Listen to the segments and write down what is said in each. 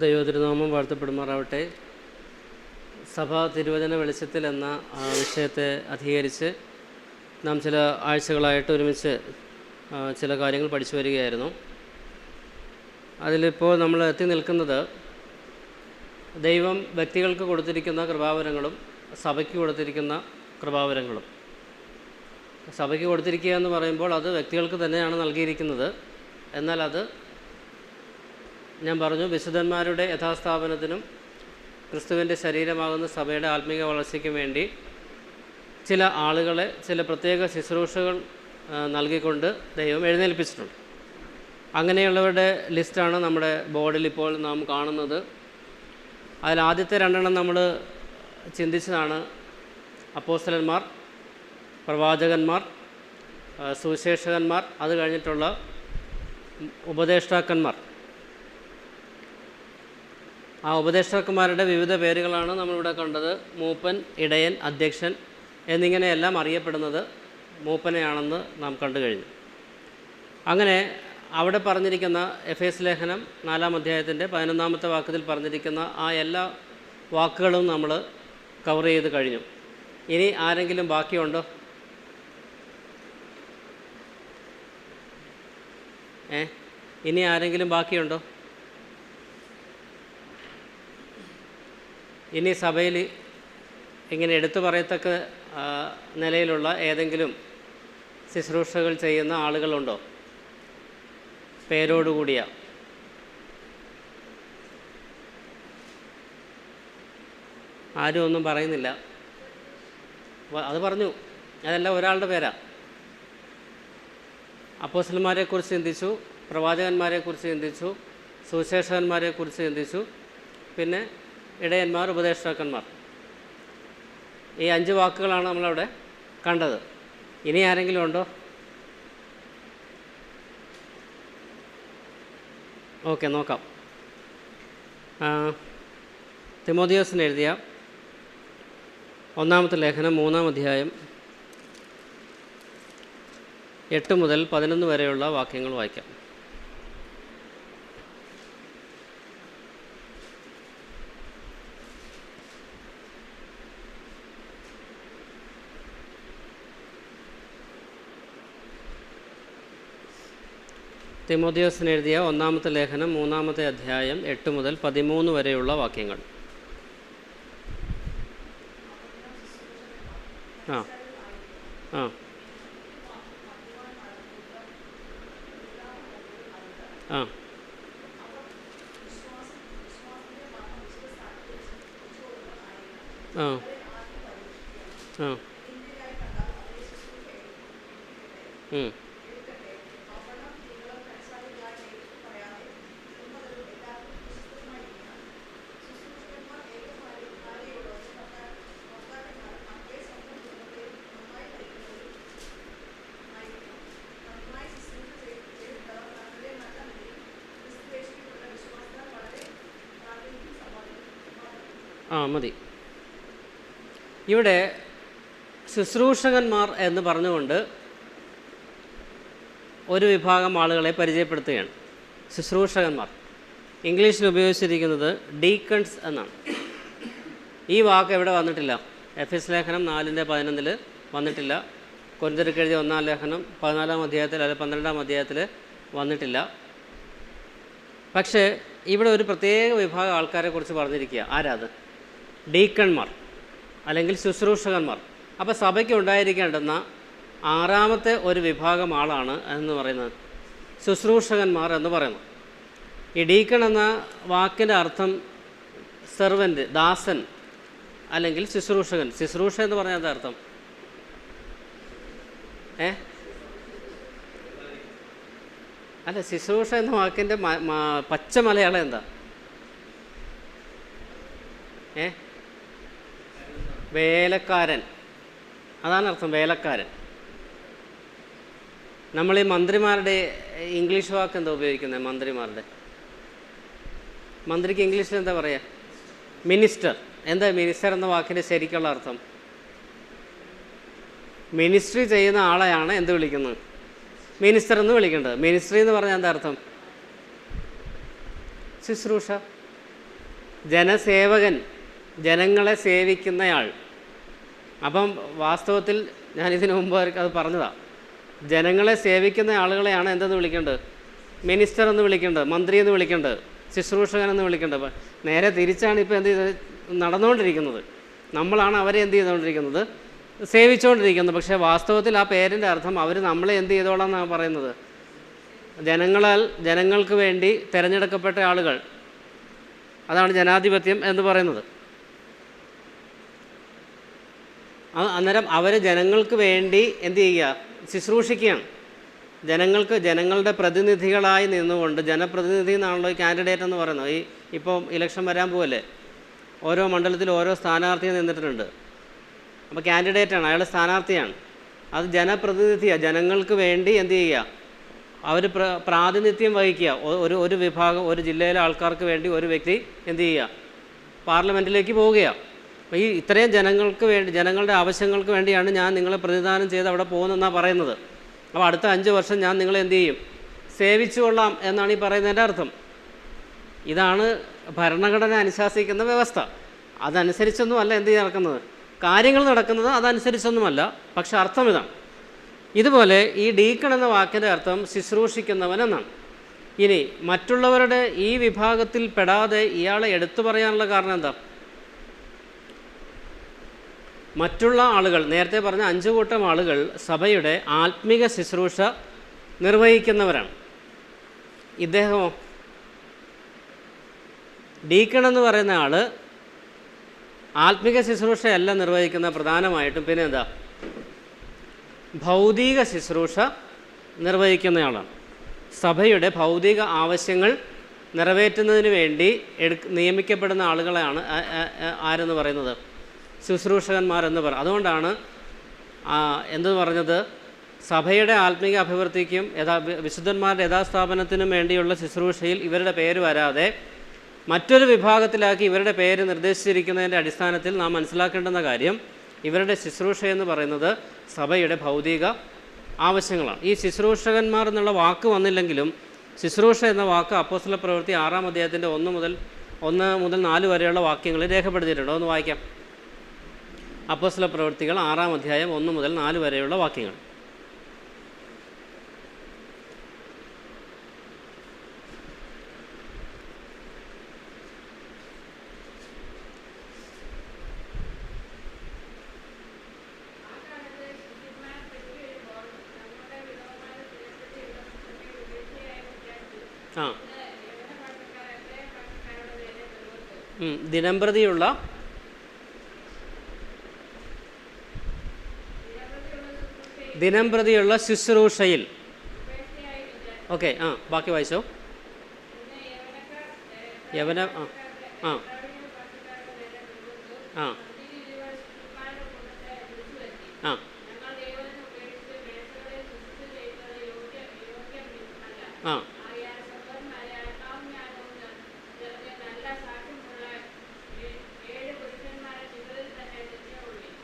ദൈവതിരുനാമം വാഴ്ത്തപ്പെടുമാറാവട്ടെ. സഭ തിരുവചന വെളിച്ചത്തിൽ എന്ന വിഷയത്തെ അധികരിച്ച് നാം ചില ആഴ്ചകളായിട്ട് ഒരുമിച്ച് ചില കാര്യങ്ങൾ പഠിച്ചു വരികയായിരുന്നു. അതിലിപ്പോൾ നമ്മൾ എത്തി നിൽക്കുന്നത് ദൈവം വ്യക്തികൾക്ക് കൊടുത്തിരിക്കുന്ന കൃപാവരങ്ങളും സഭയ്ക്ക് കൊടുത്തിരിക്കുന്ന കൃപാവരങ്ങളും. സഭയ്ക്ക് കൊടുത്തിരിക്കുക എന്ന് പറയുമ്പോൾ അത് വ്യക്തികൾക്ക് തന്നെയാണ് നൽകിയിരിക്കുന്നത്. എന്നാൽ അത് ഞാൻ പറഞ്ഞു, വിശുദ്ധന്മാരുടെ യഥാസ്ഥാപനത്തിനും ക്രിസ്തുവിൻ്റെ ശരീരമാകുന്ന സഭയുടെ ആത്മീക വളർച്ചയ്ക്കും വേണ്ടി ചില ആളുകളെ ചില പ്രത്യേക ശുശ്രൂഷകൾ നൽകിക്കൊണ്ട് ദൈവം എഴുന്നേൽപ്പിച്ചിട്ടുണ്ട്. അങ്ങനെയുള്ളവരുടെ ലിസ്റ്റാണ് നമ്മുടെ ബോർഡിൽ ഇപ്പോൾ നാം കാണുന്നത്. അതിൽ ആദ്യത്തെ രണ്ടെണ്ണം നമ്മൾ ചിന്തിച്ചതാണ്: അപ്പോസ്തലന്മാർ, പ്രവാചകന്മാർ, സുവിശേഷകന്മാർ, അത് കഴിഞ്ഞിട്ടുള്ള ഉപദേഷ്ടാക്കന്മാർ. ആ ഉപദേഷ്ടാക്കന്മാരുടെ വിവിധ പേരുകളാണ് നമ്മളിവിടെ കണ്ടത്. മൂപ്പൻ, ഇടയൻ, അധ്യക്ഷൻ എന്നിങ്ങനെയെല്ലാം അറിയപ്പെടുന്നത് മൂപ്പനെയാണെന്ന് നാം കണ്ടു കഴിഞ്ഞു. അങ്ങനെ അവിടെ പറഞ്ഞിരിക്കുന്ന എഫേസ് ലേഖനം 4-ാം അധ്യായത്തിൻ്റെ 11-ാമത്തെ വാക്യത്തിൽ പറഞ്ഞിരിക്കുന്ന ആ എല്ലാ വാക്കുകളും നമ്മൾ കവർ ചെയ്ത് കഴിഞ്ഞു. ഇനി ആരെങ്കിലും ബാക്കിയുണ്ടോ? ഇനി ആരെങ്കിലും ബാക്കിയുണ്ടോ? ഇനി സഭയിൽ ഇങ്ങനെ എടുത്തു പറയത്തക്ക നിലയിലുള്ള ഏതെങ്കിലും ശുശ്രൂഷകൾ ചെയ്യുന്ന ആളുകളുണ്ടോ? പേരോടുകൂടിയ. ആരും ഒന്നും പറയുന്നില്ല. അത് പറഞ്ഞു, അതെല്ലാം ഒരാളുടെ പേരാ. അപ്പോസ്തലന്മാരെക്കുറിച്ച് ചിന്തിച്ചു, പ്രവാചകന്മാരെക്കുറിച്ച് ചിന്തിച്ചു, സുവിശേഷകന്മാരെക്കുറിച്ച് ചിന്തിച്ചു, പിന്നെ ഇടയന്മാർ, ഉപദേഷ്ടാക്കന്മാർ. ഈ 5 വാക്കുകളാണ് നമ്മളവിടെ കണ്ടത്. ഇനി ആരെങ്കിലും ഉണ്ടോ? ഓക്കെ, നോക്കാം. തിമോഥെയോസിന് എഴുതിയ 1-ാമത്തെ ലേഖനം 3-ാം അധ്യായം 8 മുതൽ 11 വരെയുള്ള വാക്യങ്ങൾ വായിക്കാം. തിമോഥെയോസിന് എഴുതിയ 1-ാമത്തെ ലേഖനം 3-ാമത്തെ അധ്യായം 8 മുതൽ 13 വരെയുള്ള വാക്യങ്ങൾ. ആ ആ ആ ആ ആ മതി. ഇവിടെ ശുശ്രൂഷകന്മാർ എന്ന് പറഞ്ഞുകൊണ്ട് ഒരു വിഭാഗം ആളുകളെ പരിചയപ്പെടുത്തുകയാണ്. ശുശ്രൂഷകന്മാർ ഇംഗ്ലീഷിൽ ഉപയോഗിച്ചിരിക്കുന്നത് ഡീക്കൺസ് എന്നാണ്. ഈ വാക്ക് എവിടെ വന്നിട്ടില്ല. എഫേസ് ലേഖനം 4-11 വന്നിട്ടില്ല. കൊരിന്ത്യർക്ക് എഴുതിയ 1-ാം ലേഖനം 14-ാം അധ്യായത്തിൽ അല്ലെങ്കിൽ 12-ാം അധ്യായത്തിൽ വന്നിട്ടില്ല. പക്ഷേ ഇവിടെ ഒരു പ്രത്യേക വിഭാഗം ആൾക്കാരെ കുറിച്ച് പറഞ്ഞിരിക്കുക. ആരാത്? ഡീക്കൺമാർ അല്ലെങ്കിൽ ശുശ്രൂഷകന്മാർ. അപ്പോൾ സഭയ്ക്ക് ഉണ്ടായിരിക്കേണ്ടുന്ന 6-ാമത്തെ ഒരു വിഭാഗം ആളാണ് എന്ന് പറയുന്നത് ശുശ്രൂഷകന്മാർ എന്ന് പറയുന്നത്. ഈ ഡീക്കൺ എന്ന വാക്കിൻ്റെ അർത്ഥം സെർവൻ്റ്, ദാസൻ അല്ലെങ്കിൽ ശുശ്രൂഷകൻ. ശുശ്രൂഷ എന്ന് പറഞ്ഞാൽ എന്താ അർത്ഥം? അല്ല, ശുശ്രൂഷ എന്ന വാക്കിൻ്റെ പച്ച മലയാളം എന്താ? വേലക്കാരൻ, അതാണ് അർത്ഥം, വേലക്കാരൻ. നമ്മൾ ഈ മന്ത്രിമാരുടെ ഇംഗ്ലീഷ് വാക്ക് എന്താ ഉപയോഗിക്കുന്നത്? മന്ത്രിക്ക് ഇംഗ്ലീഷിൽ എന്താ പറയുക? മിനിസ്റ്റർ. എന്താ മിനിസ്റ്റർ എന്ന വാക്കിൻ്റെ ശരിക്കുള്ള അർത്ഥം? മിനിസ്ട്രി ചെയ്യുന്ന ആളെയാണ് എന്ത് വിളിക്കുന്നത്? മിനിസ്റ്റർ എന്ന് വിളിക്കേണ്ടത്. മിനിസ്ട്രി എന്ന് പറഞ്ഞാൽ എന്താ അർത്ഥം? ശുശ്രൂഷ. ജനസേവകൻ, ജനങ്ങളെ സേവിക്കുന്നയാൾ. അപ്പം വാസ്തവത്തിൽ ഞാനിതിനു മുമ്പ് അത് പറഞ്ഞതാണ്. ജനങ്ങളെ സേവിക്കുന്ന ആളുകളെയാണ് എന്തെന്ന് വിളിക്കേണ്ടത്? മിനിസ്റ്റർ എന്ന് വിളിക്കേണ്ടത്, മന്ത്രി എന്ന് വിളിക്കേണ്ടത്, ശുശ്രൂഷകൻ എന്ന് വിളിക്കേണ്ടത്. നേരെ തിരിച്ചാണ് ഇപ്പോൾ എന്ത് ചെയ്ത് നടന്നുകൊണ്ടിരിക്കുന്നത്. നമ്മളാണ് അവരെ എന്ത് ചെയ്തുകൊണ്ടിരിക്കുന്നത്? സേവിച്ചുകൊണ്ടിരിക്കുന്നത്. പക്ഷേ വാസ്തവത്തിൽ ആ പേരിൻ്റെ അർത്ഥം അവർ നമ്മളെ എന്ത് ചെയ്തോളാം എന്നാണ് പറയുന്നത്. ജനങ്ങൾക്ക് വേണ്ടി തിരഞ്ഞെടുക്കപ്പെട്ട ആളുകൾ, അതാണ് ജനാധിപത്യം എന്ന് പറയുന്നത്. അന്നേരം അവർ ജനങ്ങൾക്ക് വേണ്ടി എന്ത് ചെയ്യുക? ശുശ്രൂഷിക്കുകയാണ്. ജനങ്ങളുടെ പ്രതിനിധികളായി നിന്നുകൊണ്ട്, ജനപ്രതിനിധി എന്നാണല്ലോ ഈ കാൻഡിഡേറ്റ് എന്ന് പറയുന്നത്. ഇപ്പം ഇലക്ഷൻ വരാൻ പോവല്ലേ, ഓരോ മണ്ഡലത്തിൽ ഓരോ സ്ഥാനാർത്ഥി നിന്നിട്ടുണ്ട്. അപ്പോൾ കാൻഡിഡേറ്റാണ്, അയാൾ സ്ഥാനാർത്ഥിയാണ്. അത് ജനപ്രതിനിധിയാണ്. ജനങ്ങൾക്ക് വേണ്ടി എന്ത് ചെയ്യുക? അവർ പ്രാതിനിധ്യം വഹിക്കുക. ഒരു വിഭാഗം, ഒരു ജില്ലയിലെ ആൾക്കാർക്ക് വേണ്ടി ഒരു വ്യക്തി എന്ത് ചെയ്യുക? പാർലമെൻറ്റിലേക്ക് പോവുകയാണ്. അപ്പോൾ ഇത്രയും ജനങ്ങൾക്ക് വേണ്ടി, ജനങ്ങളുടെ ആവശ്യങ്ങൾക്ക് വേണ്ടിയാണ് ഞാൻ നിങ്ങളെ പ്രതിനിധാനം ചെയ്ത് അവിടെ പോകുന്നതെന്നാണ് പറയുന്നത്. അപ്പോൾ അടുത്ത 5 വർഷം ഞാൻ നിങ്ങളെ എന്ത് ചെയ്യും? സേവിച്ചു കൊള്ളാം എന്നാണ് ഈ പറയുന്നതിൻ്റെ അർത്ഥം. ഇതാണ് ഭരണഘടന അനുശാസിക്കുന്ന വ്യവസ്ഥ. അതനുസരിച്ചൊന്നും അല്ല എന്ത് നടക്കുന്നത്, കാര്യങ്ങൾ നടക്കുന്നത് അതനുസരിച്ചൊന്നുമല്ല. പക്ഷെ അർത്ഥം ഇതാണ്. ഇതുപോലെ ഈ ഡീക്കൺ എന്ന വാക്കിൻ്റെ അർത്ഥം ശുശ്രൂഷിക്കുന്നവൻ എന്നാണ്. ഇനി മറ്റുള്ളവരുടെ ഈ വിഭാഗത്തിൽ പെടാതെ ഇയാളെ എടുത്തു പറയാനുള്ള കാരണം എന്താ? മറ്റുള്ള ആളുകൾ, നേരത്തെ പറഞ്ഞ 5 കൂട്ടം ആളുകൾ സഭയുടെ ആത്മീക ശുശ്രൂഷ നിർവഹിക്കുന്നവരാണ്. ഇദ്ദേഹമോ? ഡീക്കൺ എന്ന് പറയുന്ന ആൾ ആത്മീക ശുശ്രൂഷയല്ല നിർവഹിക്കുന്ന പ്രധാനമായിട്ടും, പിന്നെ എന്താ? ഭൗതിക ശുശ്രൂഷ നിർവഹിക്കുന്നയാളാണ്. സഭയുടെ ഭൗതിക ആവശ്യങ്ങൾ നിറവേറ്റുന്നതിന് വേണ്ടി നിയമിക്കപ്പെടുന്ന ആളുകളെയാണ് ആരെന്ന് പറയുന്നത്? ശുശ്രൂഷകന്മാരെന്ന് പറയും. അതുകൊണ്ടാണ് എന്തെന്ന് പറഞ്ഞത്? സഭയുടെ ആത്മീക അഭിവൃദ്ധിക്കും വിശുദ്ധന്മാരുടെ യഥാസ്ഥാപനത്തിനും വേണ്ടിയുള്ള ശുശ്രൂഷയിൽ ഇവരുടെ പേര് വരാതെ മറ്റൊരു വിഭാഗത്തിലാക്കി ഇവരുടെ പേര് നിർദ്ദേശിച്ചിരിക്കുന്നതിൻ്റെ അടിസ്ഥാനത്തിൽ നാം മനസ്സിലാക്കേണ്ടുന്ന കാര്യം, ഇവരുടെ ശുശ്രൂഷ എന്ന് പറയുന്നത് സഭയുടെ ഭൗതിക ആവശ്യങ്ങളാണ്. ഈ ശുശ്രൂഷകന്മാർ എന്നുള്ള വാക്ക് വന്നില്ലെങ്കിലും ശുശ്രൂഷ എന്ന വാക്ക് അപ്പോസ്തല പ്രവൃത്തി 6-ാം അധ്യായത്തിൻ്റെ 1 മുതൽ 4 വരെയുള്ള വാക്യങ്ങളിൽ രേഖപ്പെടുത്തിയിട്ടുണ്ട്. ഒന്ന് വായിക്കാം. അപ്പോസ്തല പ്രവൃത്തികൾ 6-ാം അധ്യായം 1 മുതൽ 4 വരെയുള്ള വാക്യങ്ങൾ. ദിനംപ്രതിയുള്ള ശുശ്രൂഷയിൽ. ഓക്കെ, ബാക്കി വായിച്ചോ. യവന ആ ആ ആ ആ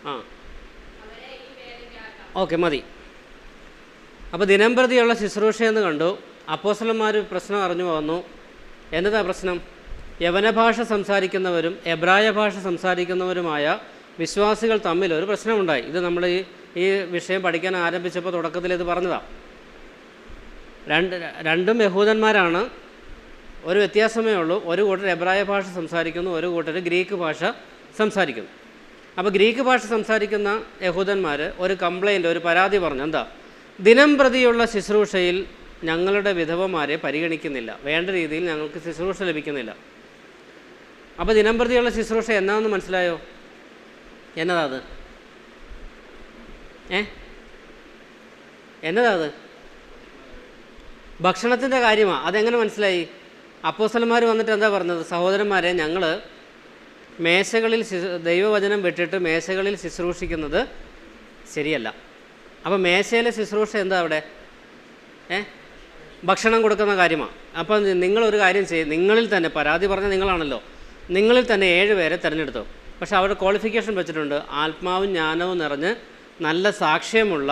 ആ ഓക്കെ, മതി. അപ്പോൾ ദിനംപ്രതിയുള്ള ശുശ്രൂഷയെന്ന് കണ്ടു. അപ്പോസ്തലന്മാർ പ്രശ്നം അറിഞ്ഞു വന്നു. എന്നതാ പ്രശ്നം? യവന ഭാഷ സംസാരിക്കുന്നവരും എബ്രായ ഭാഷ സംസാരിക്കുന്നവരുമായ വിശ്വാസികൾ തമ്മിൽ ഒരു പ്രശ്നമുണ്ടായി. ഇത് നമ്മൾ ഈ വിഷയം പഠിക്കാൻ ആരംഭിച്ചപ്പോൾ തുടക്കത്തിൽ ഇത് പറഞ്ഞതാണ്. രണ്ടും യഹൂദന്മാരാണ്. ഒരു വ്യത്യാസമേ ഉള്ളൂ. ഒരു കൂട്ടർ എബ്രായ ഭാഷ സംസാരിക്കുന്നു, ഒരു കൂട്ടർ ഗ്രീക്ക് ഭാഷ സംസാരിക്കുന്നു. അപ്പോൾ ഗ്രീക്ക് ഭാഷ സംസാരിക്കുന്ന യഹൂദന്മാർ ഒരു കംപ്ലയിൻ്റ്, ഒരു പരാതി പറഞ്ഞു. എന്താ? ദിനംപ്രതിയുള്ള ശുശ്രൂഷയിൽ ഞങ്ങളുടെ വിധവമാരെ പരിഗണിക്കുന്നില്ല, വേണ്ട രീതിയിൽ ഞങ്ങൾക്ക് ശുശ്രൂഷ ലഭിക്കുന്നില്ല. അപ്പോൾ ദിനംപ്രതിയുള്ള ശുശ്രൂഷ എന്നാന്ന് മനസ്സിലായോ? എന്നതാ അത്? എന്നതാ അത്? ഭക്ഷണത്തിൻ്റെ കാര്യമാണ്. അതെങ്ങനെ മനസ്സിലായി? അപ്പോസ്തലന്മാർ വന്നിട്ട് എന്താ പറഞ്ഞത്? സഹോദരന്മാരെ, ഞങ്ങൾ മേശകളിൽ ദൈവവചനം വിട്ടിട്ട് മേശകളിൽ ശുശ്രൂഷിക്കുന്നത് ശരിയല്ല. അപ്പോൾ മേശയിലെ ശുശ്രൂഷ എന്താ അവിടെ? ഭക്ഷണം കൊടുക്കുന്ന കാര്യമാണ്. അപ്പോൾ നിങ്ങളൊരു കാര്യം ചെയ്യും, നിങ്ങളിൽ തന്നെ, പരാതി പറഞ്ഞ നിങ്ങളാണല്ലോ, നിങ്ങളിൽ തന്നെ 7 പേരെ തിരഞ്ഞെടുത്തു. പക്ഷേ അവരുടെ ക്വാളിഫിക്കേഷൻ വെച്ചിട്ടുണ്ട്, ആത്മാവും ജ്ഞാനവും നിറഞ്ഞ് നല്ല സാക്ഷ്യമുള്ള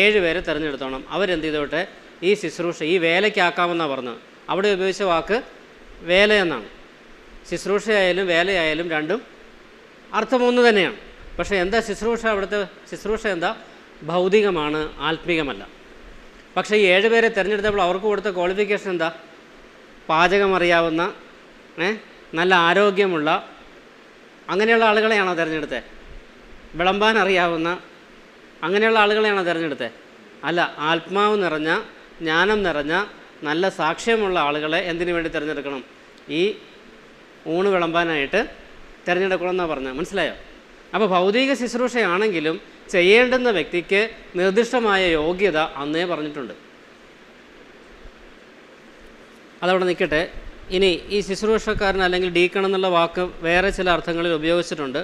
7 പേരെ തിരഞ്ഞെടുത്തോണം. അവരെന്ത് ചെയ്തോട്ടെ? ഈ ശുശ്രൂഷ, ഈ വേലയ്ക്കാക്കാമെന്നാണ് പറഞ്ഞത്. അവിടെ ഉപയോഗിച്ച വാക്ക് വേല എന്നാണ്. ശുശ്രൂഷയായാലും വേലയായാലും രണ്ടും അർത്ഥം ഒന്ന് തന്നെയാണ്. പക്ഷേ എന്താ ശുശ്രൂഷ? അവിടുത്തെ ശുശ്രൂഷ എന്താ? ഭൗതികമാണ്, ആത്മീകമല്ല. പക്ഷേ ഈ 7 പേരെ തിരഞ്ഞെടുത്തപ്പോൾ അവർക്ക് കൊടുത്ത ക്വാളിഫിക്കേഷൻ എന്താ? പാചകം അറിയാവുന്ന, നല്ല ആരോഗ്യമുള്ള അങ്ങനെയുള്ള ആളുകളെയാണോ തിരഞ്ഞെടുത്തത്? വിളമ്പാൻ അറിയാവുന്ന അങ്ങനെയുള്ള ആളുകളെയാണോ തിരഞ്ഞെടുത്തത്? അല്ല, ആത്മാവ് നിറഞ്ഞ, ജ്ഞാനം നിറഞ്ഞ, നല്ല സാക്ഷ്യമുള്ള ആളുകളെ എന്തിനു വേണ്ടി തിരഞ്ഞെടുക്കണം? ഈ ഊണ് വിളമ്പാനായിട്ട് തിരഞ്ഞെടുക്കണം എന്നാണ് പറഞ്ഞത്. മനസ്സിലായോ? അപ്പോൾ ഭൗതിക ശുശ്രൂഷയാണെങ്കിലും ചെയ്യേണ്ടുന്ന വ്യക്തിക്ക് നിർദ്ദിഷ്ടമായ യോഗ്യത അന്നേ പറഞ്ഞിട്ടുണ്ട്. അതവിടെ നിൽക്കട്ടെ. ഇനി ഈ ശുശ്രൂഷക്കാരൻ അല്ലെങ്കിൽ ഡീക്കൺ എന്നുള്ള വാക്ക് വേറെ ചില അർത്ഥങ്ങളിൽ ഉപയോഗിച്ചിട്ടുണ്ട്.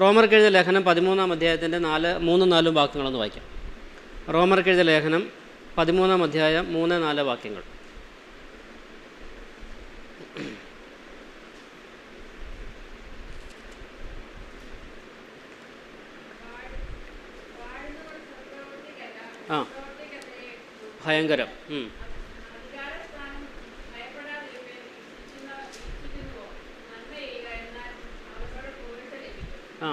റോമർക്കെഴുതിയ ലേഖനം 13-ാം അധ്യായത്തിൻ്റെ 3, 4 വാക്യങ്ങളൊന്ന് വായിക്കാം. റോമർക്കെഴുതിയ ലേഖനം 13-ാം അധ്യായം 3, 4 വാക്യങ്ങൾ. ആ, ഭയങ്കരം. ആ,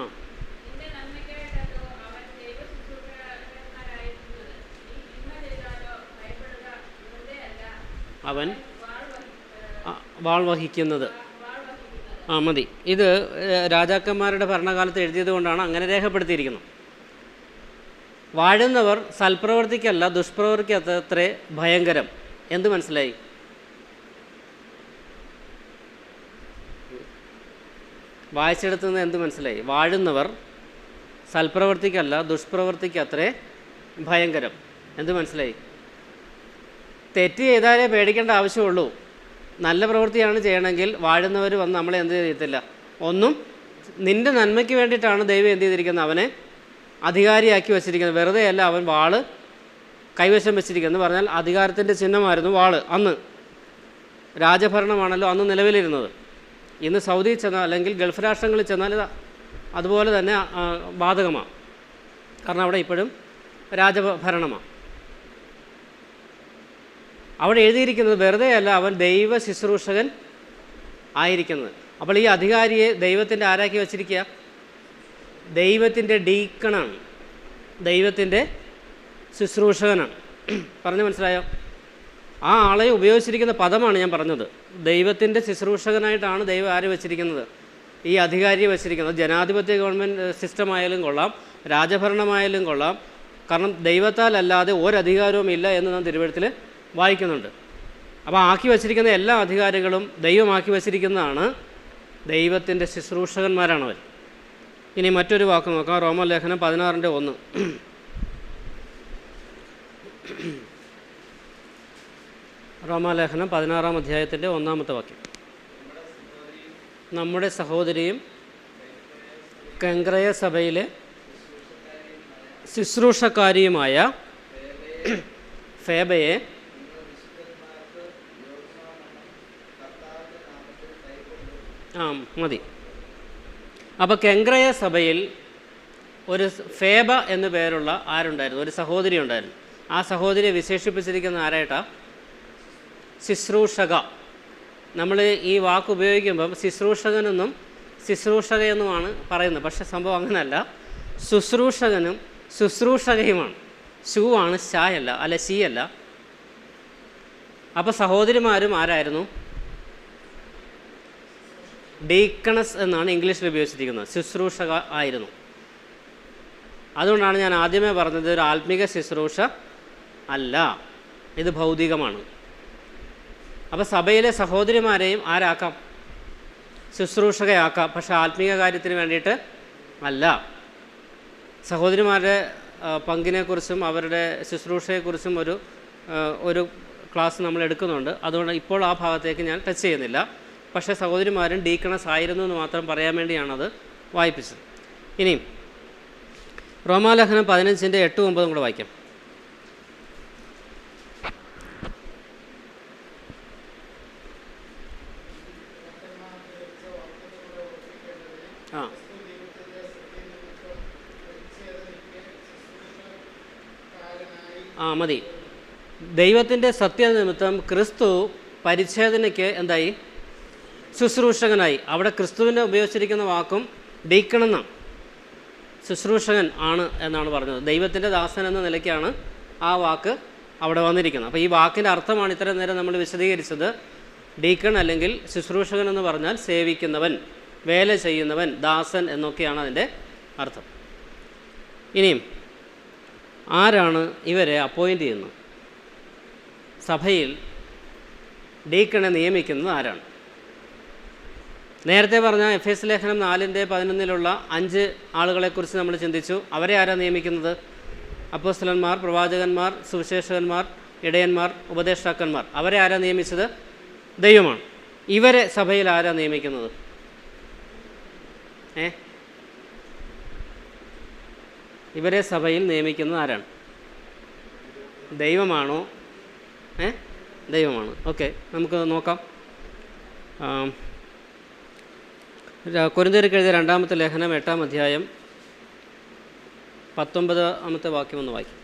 അവൻ വാൾ വഹിക്കുന്നത്. ആ, മതി. ഇത് രാജാക്കന്മാരുടെ ഭരണകാലത്ത് എഴുതിയത് കൊണ്ടാണ് അങ്ങനെ രേഖപ്പെടുത്തിയിരിക്കുന്നത്. വാഴുന്നവർ സൽപ്രവൃത്തിക്കല്ല ദുഷ്പ്രവൃത്തിക്കത്രേ ഭയങ്കരം. എന്ത് മനസ്സിലായി? വായിച്ചെടുത്തു നിന്ന് എന്ത് മനസ്സിലായി? വാഴുന്നവർ സൽപ്രവൃത്തിക്കല്ല ദുഷ്പ്രവൃത്തിക്കത്രേ ഭയങ്കരം. എന്ത് മനസ്സിലായി? തെറ്റ് ചെയ്താലേ പേടിക്കേണ്ട ആവശ്യമുള്ളൂ. നല്ല പ്രവൃത്തിയാണ് ചെയ്യണമെങ്കിൽ വാഴുന്നവർ വന്ന് നമ്മളെ എന്ത് ചെയ്യത്തില്ല. ഒന്നും നിൻ്റെ നന്മയ്ക്ക് വേണ്ടിയിട്ടാണ് ദൈവം എന്ത് ചെയ്തിരിക്കുന്നത്? അവനെ അധികാരിയാക്കി വച്ചിരിക്കുന്നത്. വെറുതെ അല്ല അവൻ വാള് കൈവശം വെച്ചിരിക്കുന്നത്. എന്ന് പറഞ്ഞാൽ അധികാരത്തിൻ്റെ ചിഹ്നമായിരുന്നു വാള്. അന്ന് രാജഭരണമാണല്ലോ അന്ന് നിലവിലിരുന്നത്. ഇന്ന് സൗദിയിൽ ചെന്നാൽ അല്ലെങ്കിൽ ഗൾഫ് രാഷ്ട്രങ്ങളിൽ ചെന്നാൽ അതുപോലെ തന്നെ ബാധകമാണ്. കാരണം അവിടെ ഇപ്പോഴും രാജഭരണമാണ്. അവിടെ എഴുതിയിരിക്കുന്നത് വെറുതെ അല്ല അവൻ ദൈവ ശുശ്രൂഷകൻ ആയിരിക്കുന്നത്. അപ്പോൾ ഈ അധികാരിയെ ദൈവത്തിൻ്റെ ആരാക്കി വച്ചിരിക്കുക? ദൈവത്തിൻ്റെ ഡീക്കണാണ്, ദൈവത്തിൻ്റെ ശുശ്രൂഷകനാണ്. പറഞ്ഞു മനസ്സിലായോ? ആ ആളെ ഉപയോഗിച്ചിരിക്കുന്ന പദമാണ് ഞാൻ പറഞ്ഞത്. ദൈവത്തിൻ്റെ ശുശ്രൂഷകനായിട്ടാണ് ദൈവം ആരെ വെച്ചിരിക്കുന്നത്? ഈ അധികാരിയെ വെച്ചിരിക്കുന്നത്. ജനാധിപത്യ ഗവൺമെൻറ് സിസ്റ്റമായാലും കൊള്ളാം, രാജഭരണമായാലും കൊള്ളാം. കാരണം ദൈവത്താൽ അല്ലാതെ ഒരധികാരവും ഇല്ല എന്ന് നാം തിരുവെഴുത്തിൽ വായിക്കുന്നുണ്ട്. അപ്പോൾ ആക്കി വച്ചിരിക്കുന്ന എല്ലാ അധികാരികളും ദൈവമാക്കി വച്ചിരിക്കുന്നതാണ്. ദൈവത്തിൻ്റെ ശുശ്രൂഷകന്മാരാണവർ. ഇനി മറ്റൊരു വാക്ക് നോക്കാം. റോമലേഖനം 16:1. റോമാലേഖനം 16-ാം അധ്യായത്തിൻ്റെ 1-ാമത്തെ വാക്യം. നമ്മുടെ സഹോദരിയും കെങ്ക്രയ സഭയിലെ ശുശ്രൂഷക്കാരിയുമായ ഫേബയെ മതി. അപ്പോൾ കെങ്ക്രയ സഭയിൽ ഒരു ഫേബ എന്നു പേരുള്ള ആരുണ്ടായിരുന്നു? ഒരു സഹോദരി ഉണ്ടായിരുന്നു. ആ സഹോദരിയെ വിശേഷിപ്പിച്ചിരിക്കുന്ന ആരായിട്ടാ? ശുശ്രൂഷക. നമ്മൾ ഈ വാക്ക് ഉപയോഗിക്കുമ്പം ശുശ്രൂഷകനെന്നും ശുശ്രൂഷകയെന്നുമാണ് പറയുന്നത്. പക്ഷേ സംഭവം അങ്ങനെയല്ല. ശുശ്രൂഷകനും ശുശ്രൂഷകയുമാണ്. ഷൂ ആണ്, ഷായല്ല, അല്ല ശീയല്ല. അപ്പോൾ സഹോദരിമാരും ആരായിരുന്നു? ഡീക്കണസ് എന്നാണ് ഇംഗ്ലീഷിൽ ഉപയോഗിച്ചിരിക്കുന്നത്. ശുശ്രൂഷക ആയിരുന്നു. അതുകൊണ്ടാണ് ഞാൻ ആദ്യമേ പറഞ്ഞത് ഒരു ആത്മീക ശുശ്രൂഷ അല്ല, ഇത് ഭൗതികമാണ്. അപ്പോൾ സഭയിലെ സഹോദരിമാരെയും ആരാക്കാം? ശുശ്രൂഷകയാക്കാം. പക്ഷേ ആത്മീക കാര്യത്തിന് വേണ്ടിയിട്ട് അല്ല. സഹോദരിമാരുടെ പങ്കിനെക്കുറിച്ചും അവരുടെ ശുശ്രൂഷയെക്കുറിച്ചും ഒരു ക്ലാസ് നമ്മൾ എടുക്കുന്നുണ്ട്. അതുകൊണ്ട് ഇപ്പോൾ ആ ഭാഗത്തേക്ക് ഞാൻ ടച്ച് ചെയ്യുന്നില്ല. പക്ഷേ സഹോദരിമാരും ഡീക്കണസ് ആയിരുന്നു എന്ന് മാത്രം പറയാൻ വേണ്ടിയാണത് വായിപ്പിച്ചത്. ഇനിയും റോമാലേഖനം 15-ന്റെ 8-9 കൂടെ വായിക്കാം. മതി. ദൈവത്തിൻ്റെ സത്യനിമിത്തം ക്രിസ്തു പരിച്ഛേദനയ്ക്ക് എന്തായി? ശുശ്രൂഷകനായി. അവിടെ ക്രിസ്തുവിനെ ഉപയോഗിച്ചിരിക്കുന്ന വാക്കും ഡീക്കൺ എന്നാണ്, ശുശ്രൂഷകൻ ആണ് എന്നാണ് പറഞ്ഞത്. ദൈവത്തിൻ്റെ ദാസൻ എന്ന നിലയ്ക്കാണ് ആ വാക്ക് അവിടെ വന്നിരിക്കുന്നത്. അപ്പോൾ ഈ വാക്കിൻ്റെ അർത്ഥമാണ് ഇത്രയും നേരം നമ്മൾ വിശദീകരിച്ചത്. ഡീക്കൺ അല്ലെങ്കിൽ ശുശ്രൂഷകൻ എന്ന് പറഞ്ഞാൽ സേവിക്കുന്നവൻ, വേല ചെയ്യുന്നവൻ, ദാസൻ എന്നൊക്കെയാണ് അതിൻ്റെ അർത്ഥം. ഇനിയും ആരാണ് ഇവരെ അപ്പോയിൻ്റ് ചെയ്യുന്നത്? സഭയിൽ ഡീക്കണെ നിയമിക്കുന്നത് ആരാണ്? നേരത്തെ പറഞ്ഞ എഫേസ്യ ലേഖനം 4:11 5 ആളുകളെക്കുറിച്ച് നമ്മൾ ചിന്തിച്ചു. അവരെ ആരാ നിയമിക്കുന്നത്? അപ്പോസ്തലന്മാർ, പ്രവാചകന്മാർ, സുവിശേഷകന്മാർ, ഇടയന്മാർ, ഉപദേഷ്ടാക്കന്മാർ. അവരെ ആരാ നിയമിച്ചത്? ദൈവമാണ്. ഇവരെ സഭയിൽ ആരാ നിയമിക്കുന്നത്? ഇവരെ സഭയിൽ നിയമിക്കുന്നത് ആരാണ്? ദൈവമാണോ? ദൈവമാണ്. ഓക്കെ, നമുക്ക് നോക്കാം. കൊരിന്ത്യർക്ക് എഴുതിയ 2-ാമത്തെ ലേഖനം 8-ാം അധ്യായം 19-ാമത്തെ വാക്യം ഒന്ന് വായിക്കും.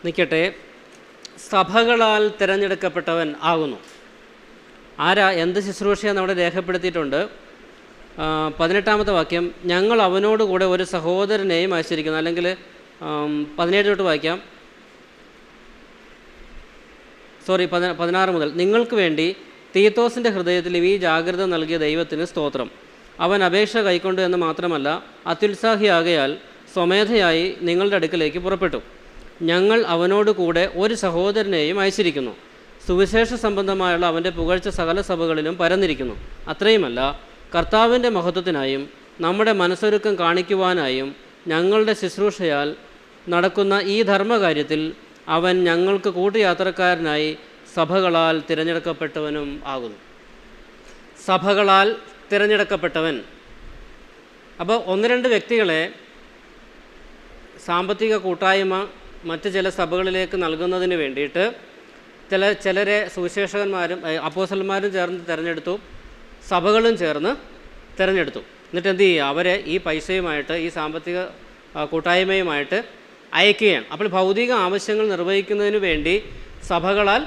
നിൽക്കട്ടെ. സഭകളാൽ തിരഞ്ഞെടുക്കപ്പെട്ടവൻ ആകുന്നു. ആരാ? എന്ത് ശുശ്രൂഷയെന്ന് അവിടെ രേഖപ്പെടുത്തിയിട്ടുണ്ട്. 18-ാമത്തെ വാക്യം, ഞങ്ങൾ അവനോടുകൂടെ ഒരു സഹോദരനെയും അയച്ചിരിക്കുന്നു. അല്ലെങ്കിൽ 17 തൊട്ട് വായിക്കാം. 16 മുതൽ. നിങ്ങൾക്ക് വേണ്ടി തീത്തോസിൻ്റെ ഹൃദയത്തിൽ ഈ ജാഗ്രത നൽകിയ ദൈവത്തിന് സ്തോത്രം. അവൻ അപേക്ഷ കൈക്കൊണ്ടു എന്ന് മാത്രമല്ല, അത്യുത്സാഹിയാകയാൽ സ്വമേധയായി നിങ്ങളുടെ അടുക്കലേക്ക് പുറപ്പെട്ടു. ഞങ്ങൾ അവനോട് കൂടെ ഒരു സഹോദരനെയും അയച്ചിരിക്കുന്നു. സുവിശേഷ സംബന്ധമായുള്ള അവൻ്റെ പുകഴ്ച സകല സഭകളിലും പരന്നിരിക്കുന്നു. അത്രയുമല്ല, കർത്താവിൻ്റെ മഹത്വത്തിനായും നമ്മുടെ മനസ്സൊരുക്കം കാണിക്കുവാനായും ഞങ്ങളുടെ ശുശ്രൂഷയാൽ നടക്കുന്ന ഈ ധർമ്മകാര്യത്തിൽ അവൻ ഞങ്ങൾക്ക് കൂട്ടുയാത്രക്കാരനായി സഭകളാൽ തിരഞ്ഞെടുക്കപ്പെട്ടവനും ആകുന്നു. സഭകളാൽ തിരഞ്ഞെടുക്കപ്പെട്ടവൻ. അപ്പോൾ 1-2 വ്യക്തികളെ സാമ്പത്തിക കൂട്ടായ്മ മറ്റ് ചില സഭകളിലേക്ക് നൽകുന്നതിന് വേണ്ടിയിട്ട് ചിലരെ സുവിശേഷകന്മാരും അപ്പോസ്തലന്മാരും ചേർന്ന് തിരഞ്ഞെടുത്തു, സഭകളും ചേർന്ന് തിരഞ്ഞെടുത്തു. എന്നിട്ട് എന്ത് ചെയ്യുക? അവരെ ഈ പൈസയുമായിട്ട്, ഈ സാമ്പത്തിക കൂട്ടായ്മയുമായിട്ട് അയക്കുകയാണ്. അപ്പോൾ ഭൗതിക ആവശ്യങ്ങൾ നിർവഹിക്കുന്നതിന് വേണ്ടി സഭകളാൽ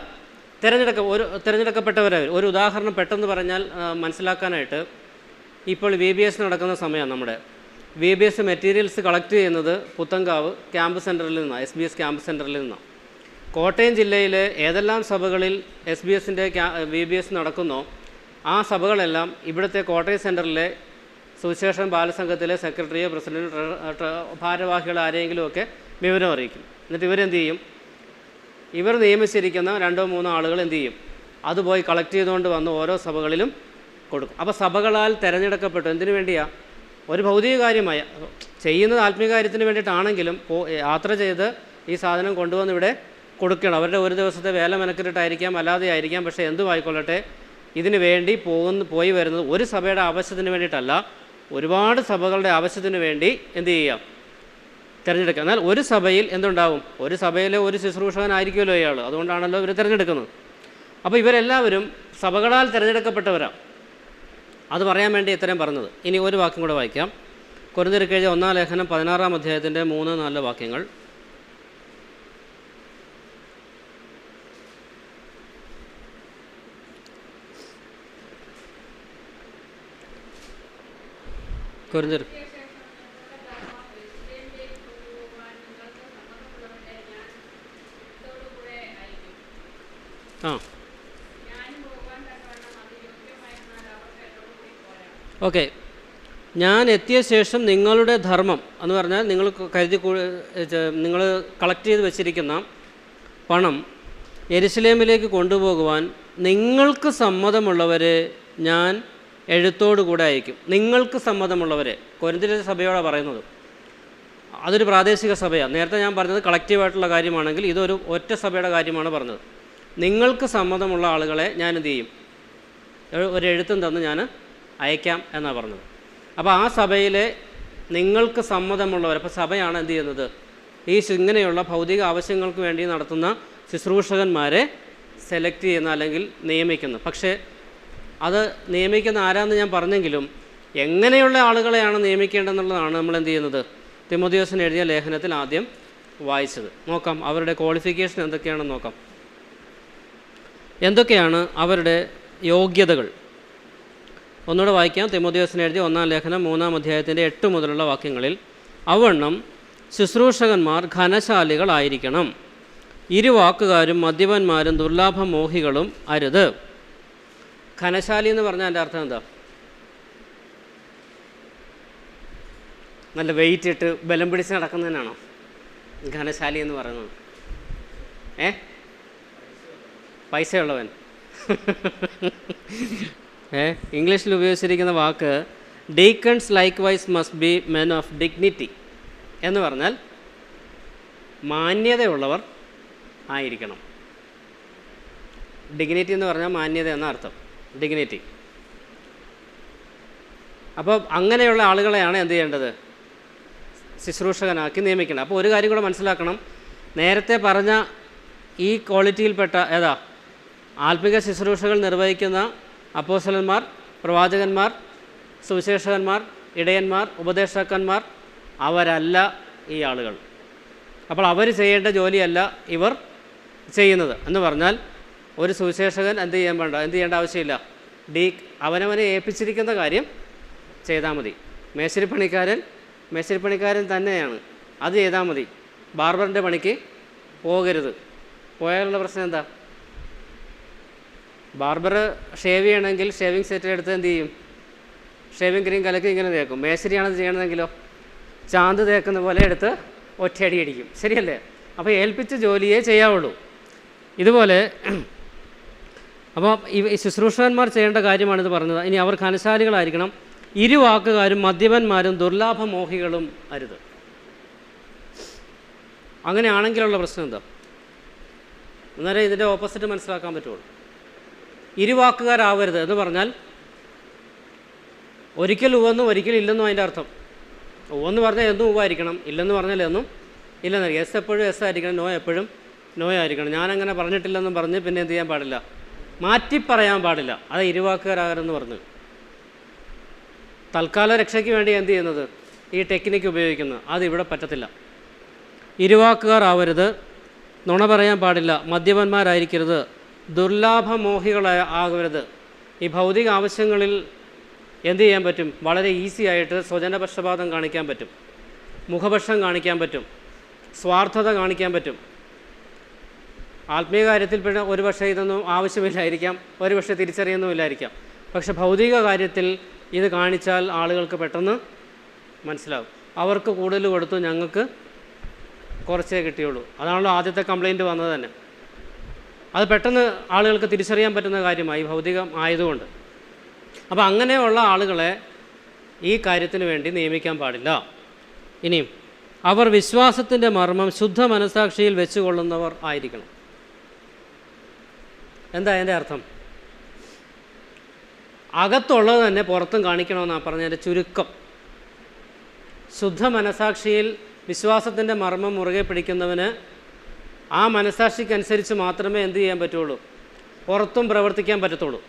തിരഞ്ഞെടുക്കപ്പെട്ടവരവർ. ഒരു ഉദാഹരണം പെട്ടെന്ന് പറഞ്ഞാൽ മനസ്സിലാക്കാനായിട്ട്, ഇപ്പോൾ VBS നടക്കുന്ന സമയമാണ്. നമ്മുടെ VBS മെറ്റീരിയൽസ് കളക്ട് ചെയ്യുന്നത് പുത്തങ്കാവ് ക്യാമ്പ് സെൻറ്ററിൽ നിന്നാണ്, SBS ക്യാമ്പ് സെൻറ്ററിൽ നിന്നാണ്. കോട്ടയം ജില്ലയിലെ ഏതെല്ലാം സഭകളിൽ SBS-ൻ്റെ VBS നടക്കുന്നോ ആ സഭകളെല്ലാം ഇവിടുത്തെ കോട്ടയം സെൻറ്ററിലെ സുവിശേഷൻ ബാലസംഘത്തിലെ സെക്രട്ടറിയോ പ്രസിഡൻറ്റ് ഭാരവാഹികൾ ആരെങ്കിലുമൊക്കെ വിവരം അറിയിക്കും. എന്നിട്ട് ഇവരെന്ത് ചെയ്യും? ഇവർ നിയമിച്ചിരിക്കുന്ന 2-3 ആളുകൾ എന്ത് ചെയ്യും? അത് പോയി കളക്ട് ചെയ്തുകൊണ്ട് വന്ന് ഓരോ സഭകളിലും കൊടുക്കും. അപ്പോൾ സഭകളാൽ തിരഞ്ഞെടുക്കപ്പെട്ടു. എന്തിനു വേണ്ടിയാണ്? ഒരു ഭൗതിക കാര്യമായ ചെയ്യുന്നത് ആത്മീയ കാര്യത്തിന് വേണ്ടിയിട്ടാണെങ്കിലും യാത്ര ചെയ്ത് ഈ സാധനം കൊണ്ടുവന്ന് ഇവിടെ കൊടുക്കണം. അവരുടെ ഒരു ദിവസത്തെ വേല മെനക്കെട്ടിട്ടായിരിക്കാം, അല്ലാതെ ആയിരിക്കാം. പക്ഷേ എന്തുമായിക്കൊള്ളട്ടെ, ഇതിന് വേണ്ടി പോയി വരുന്നത് ഒരു സഭയുടെ ആവശ്യത്തിന് വേണ്ടിയിട്ടല്ല, ഒരുപാട് സഭകളുടെ ആവശ്യത്തിന് വേണ്ടി എന്ത് ചെയ്യാം? തിരഞ്ഞെടുക്കുക. എന്നാൽ ഒരു സഭയിൽ എന്തുണ്ടാവും? ഒരു സഭയിലെ ഒരു ശുശ്രൂഷകനായിരിക്കുമല്ലോ ഇയാൾ. അതുകൊണ്ടാണല്ലോ ഇവർ തിരഞ്ഞെടുക്കുന്നത്. അപ്പോൾ ഇവരെല്ലാവരും സഭകളാൽ തിരഞ്ഞെടുക്കപ്പെട്ടവരാണ്. അത് പറയാൻ വേണ്ടി ഇത്രയും പറഞ്ഞത്. ഇനി ഒരു വാക്യം കൂടെ വായിക്കാം. കൊരിന്ത്യർക്ക് എഴുതിയ 1-ാം ലേഖനം 16-ാം അധ്യായത്തിൻ്റെ 3-4 വാക്യങ്ങൾ. കൊരിന്ത്യർ ഓക്കെ. ഞാൻ എത്തിയ ശേഷം നിങ്ങളുടെ ധർമ്മം എന്ന് പറഞ്ഞാൽ നിങ്ങൾ നിങ്ങൾ കളക്ട് ചെയ്ത് വെച്ചിരിക്കുന്ന പണം യെരുശലേമിലേക്ക് കൊണ്ടുപോകുവാൻ നിങ്ങൾക്ക് സമ്മതമുള്ളവരെ ഞാൻ എഴുത്തോടുകൂടെ അയക്കും. നിങ്ങൾക്ക് സമ്മതമുള്ളവരെ, കൊരിന്ത്യയിലെ സഭയോടാണ് പറയുന്നത്. അതൊരു പ്രാദേശിക സഭയാണ്. നേരത്തെ ഞാൻ പറഞ്ഞത് കളക്റ്റീവായിട്ടുള്ള കാര്യമാണെങ്കിൽ ഇതൊരു ഒറ്റ സഭയുടെ കാര്യമാണ് പറഞ്ഞത്. നിങ്ങൾക്ക് സമ്മതമുള്ള ആളുകളെ ഞാൻ എന്ത് ചെയ്യും? ഒരു എഴുത്തും തന്ന് ഞാൻ അയക്കാം എന്നാണ് പറഞ്ഞത്. അപ്പോൾ ആ സഭയിലെ നിങ്ങൾക്ക് സമ്മതമുള്ളവർ, അപ്പോൾ സഭയാണ് എന്ത് ചെയ്യുന്നത്, ഈ ഇങ്ങനെയുള്ള ഭൗതിക ആവശ്യങ്ങൾക്ക് വേണ്ടി നടത്തുന്ന ശുശ്രൂഷകന്മാരെ സെലക്ട് ചെയ്യുന്ന അല്ലെങ്കിൽ നിയമിക്കുന്നു. പക്ഷേ അത് നിയമിക്കുന്ന ആരാന്ന് ഞാൻ പറഞ്ഞെങ്കിലും എങ്ങനെയുള്ള ആളുകളെയാണ് നിയമിക്കേണ്ടതെന്നുള്ളതാണ് നമ്മൾ എന്ത് ചെയ്യുന്നത്, തിമോഥെയോസിന് എഴുതിയ ലേഖനത്തിൽ ആദ്യം വായിച്ചത്. നോക്കാം അവരുടെ ക്വാളിഫിക്കേഷൻ എന്തൊക്കെയാണെന്ന് നോക്കാം. എന്തൊക്കെയാണ് അവരുടെ യോഗ്യതകൾ? ഒന്നുകൂടെ വായിക്കാം. തിമോഥെയോസിന് എഴുതിയ 1-ാം ലേഖനം 3-ാം അധ്യായത്തിൻ്റെ 8 മുതലുള്ള വാക്യങ്ങളിൽ, അവണ്ണം ശുശ്രൂഷകന്മാർ ഘനശാലികളായിരിക്കണം, ഇരുവാക്കുകാരും മദ്യപന്മാരും ദുർലാഭമോഹികളും അരുത്. ഘനശാലി എന്ന് പറഞ്ഞാൽ എൻ്റെ അർത്ഥം എന്താ? നല്ല വെയിറ്റ് ഇട്ട് ബലം പിടിച്ച് നടക്കുന്നതിനാണോ ഘനശാലി എന്ന് പറയുന്നത്? പൈസയുള്ളവൻ. ഇംഗ്ലീഷിൽ ഉപയോഗിച്ചിരിക്കുന്ന വാക്ക് deacons likewise must be men of dignity എന്ന് പറഞ്ഞാൽ മാന്യതയുള്ളവർ ആയിരിക്കണം. ഡിഗ്നിറ്റി എന്ന് പറഞ്ഞാൽ മാന്യത എന്ന അർത്ഥം, ഡിഗ്നിറ്റി. അപ്പോൾ അങ്ങനെയുള്ള ആളുകളെയാണ് എന്ത് ചെയ്യേണ്ടത്, ശുശ്രൂഷകനാക്കി നിയമിക്കണം. അപ്പോൾ ഒരു കാര്യം കൂടെ മനസ്സിലാക്കണം, നേരത്തെ പറഞ്ഞ ഈ ക്വാളിറ്റിയിൽപ്പെട്ട ഏതാ, ആത്മിക ശുശ്രൂഷകൾ നിർവഹിക്കുന്ന അപ്പോസ്തലന്മാർ, പ്രവാചകന്മാർ, സുവിശേഷകന്മാർ, ഇടയന്മാർ, ഉപദേശകന്മാർ, അവരല്ല ഈ ആളുകൾ. അപ്പോൾ അവർ ചെയ്യേണ്ട ജോലിയല്ല ഇവർ ചെയ്യുന്നത് എന്ന് പറഞ്ഞാൽ ഒരു സുവിശേഷകൻ എന്ത് ചെയ്യേണ്ട ആവശ്യമില്ല. അവനവനെ ഏൽപ്പിച്ചിരിക്കുന്ന കാര്യം ചെയ്താൽ മതി. മേശരിപ്പണിക്കാരൻ തന്നെയാണ്, അത് ചെയ്താൽ മതി. ബാർബറിൻ്റെ പണിക്ക് പോകരുത്. പോയാലുള്ള പ്രശ്നം എന്താ? ബാർബർ ഷേവ് ചെയ്യണമെങ്കിൽ ഷേവിങ് സെറ്റ് എടുത്ത് എന്ത് ചെയ്യും, ഷേവിങ് ക്രീം കലക്കി ഇങ്ങനെ തേക്കും. മേശരിയാണത് ചെയ്യണമെങ്കിലോ ചാന്ത് തേക്കുന്ന പോലെ എടുത്ത് ഒറ്റയടി അടിക്കും. ശരിയല്ലേ? അപ്പോൾ ഏൽപ്പിച്ച ജോലിയേ ചെയ്യാവുള്ളൂ. ഇതുപോലെ അപ്പോൾ ഈ ശുശ്രൂഷകന്മാർ ചെയ്യേണ്ട കാര്യമാണിത് പറഞ്ഞത്. ഇനി അവർ ഘനശാലികളായിരിക്കണം, ഇരുവാക്കുകാരും മദ്യപന്മാരും ദുർലാഭമോഹികളും അരുത്. അങ്ങനെയാണെങ്കിലുള്ള പ്രശ്നം എന്താ? അന്നേരം ഇതിൻ്റെ ഓപ്പോസിറ്റ് മനസ്സിലാക്കാൻ പറ്റുള്ളൂ. ഇരുവാക്കുകാരാവരുത് എന്ന് പറഞ്ഞാൽ ഒരിക്കൽ ഉവെന്നും ഒരിക്കൽ ഇല്ലെന്നും അതിൻ്റെ അർത്ഥം. ഉവെന്ന് പറഞ്ഞാൽ എന്നും ഉവായിരിക്കണം, ഇല്ലെന്ന് പറഞ്ഞാൽ എന്നും ഇല്ലെന്നായിരിക്കും. എസ് എപ്പോഴും എസ് ആയിരിക്കണം, നോ എപ്പോഴും നോ ആയിരിക്കണം. ഞാനങ്ങനെ പറഞ്ഞിട്ടില്ലെന്നും പറഞ്ഞ് പിന്നെ എന്ത് ചെയ്യാൻ പാടില്ല, മാറ്റി പറയാൻ പാടില്ല. അത് ഇരുവാക്കുകാരാകരുതെന്ന് പറഞ്ഞു. തൽക്കാല രക്ഷയ്ക്ക് വേണ്ടി എന്ത് ചെയ്യുന്നത്, ഈ ടെക്നിക്ക് ഉപയോഗിക്കുന്നത്, അതിവിടെ പറ്റത്തില്ല. ഇരുവാക്കുകാരാവരുത്, നുണ പറയാൻ പാടില്ല, മദ്യപന്മാരായിരിക്കരുത്, ദുർലാഭമോഹികളാകരുത്. ഈ ഭൗതിക ആവശ്യങ്ങളിൽ എന്ത് ചെയ്യാൻ പറ്റും, വളരെ ഈസി ആയിട്ട് സ്വജനപക്ഷപാതം കാണിക്കാൻ പറ്റും, മുഖപക്ഷം കാണിക്കാൻ പറ്റും, സ്വാർത്ഥത കാണിക്കാൻ പറ്റും. ആത്മീയ കാര്യത്തിൽ പിന്നെ ഒരു പക്ഷേ ഇതൊന്നും ആവശ്യമില്ലായിരിക്കാം, ഒരു പക്ഷേ തിരിച്ചറിയുന്നുമില്ലായിരിക്കാം. പക്ഷെ ഭൗതിക കാര്യത്തിൽ ഇത് കാണിച്ചാൽ ആളുകൾക്ക് പെട്ടെന്ന് മനസ്സിലാവും. അവർക്ക് കൂടുതൽ കൊടുത്തു, ഞങ്ങൾക്ക് കുറച്ചേ കിട്ടിയുള്ളൂ. അതാണല്ലോ ആദ്യത്തെ കംപ്ലയിൻറ്റ് വന്നത് തന്നെ. അത് പെട്ടെന്ന് ആളുകൾക്ക് തിരിച്ചറിയാൻ പറ്റുന്ന കാര്യമായി ഭൗതികം ആയതുകൊണ്ട്. അപ്പോൾ അങ്ങനെയുള്ള ആളുകളെ ഈ കാര്യത്തിന് വേണ്ടി നിയമിക്കാൻ പാടില്ല. ഇനിയും അവർ വിശ്വാസത്തിൻ്റെ മർമ്മം ശുദ്ധ മനസാക്ഷിയിൽ വെച്ചുകൊള്ളുന്നവർ ആയിരിക്കണം. എന്താ അതിൻ്റെ അർത്ഥം? അകത്തുള്ളത് തന്നെ പുറത്തും കാണിക്കണമെന്നാണ് പറഞ്ഞതിൻ്റെ ചുരുക്കം. ശുദ്ധ മനസാക്ഷിയിൽ വിശ്വാസത്തിൻ്റെ മർമ്മം മുറുകെ പിടിക്കുന്നവന് ആ മനസാക്ഷിക്കനുസരിച്ച് മാത്രമേ എന്ത് ചെയ്യാൻ പറ്റുള്ളൂ, പുറത്തും പ്രവർത്തിക്കാൻ പറ്റത്തുള്ളൂ,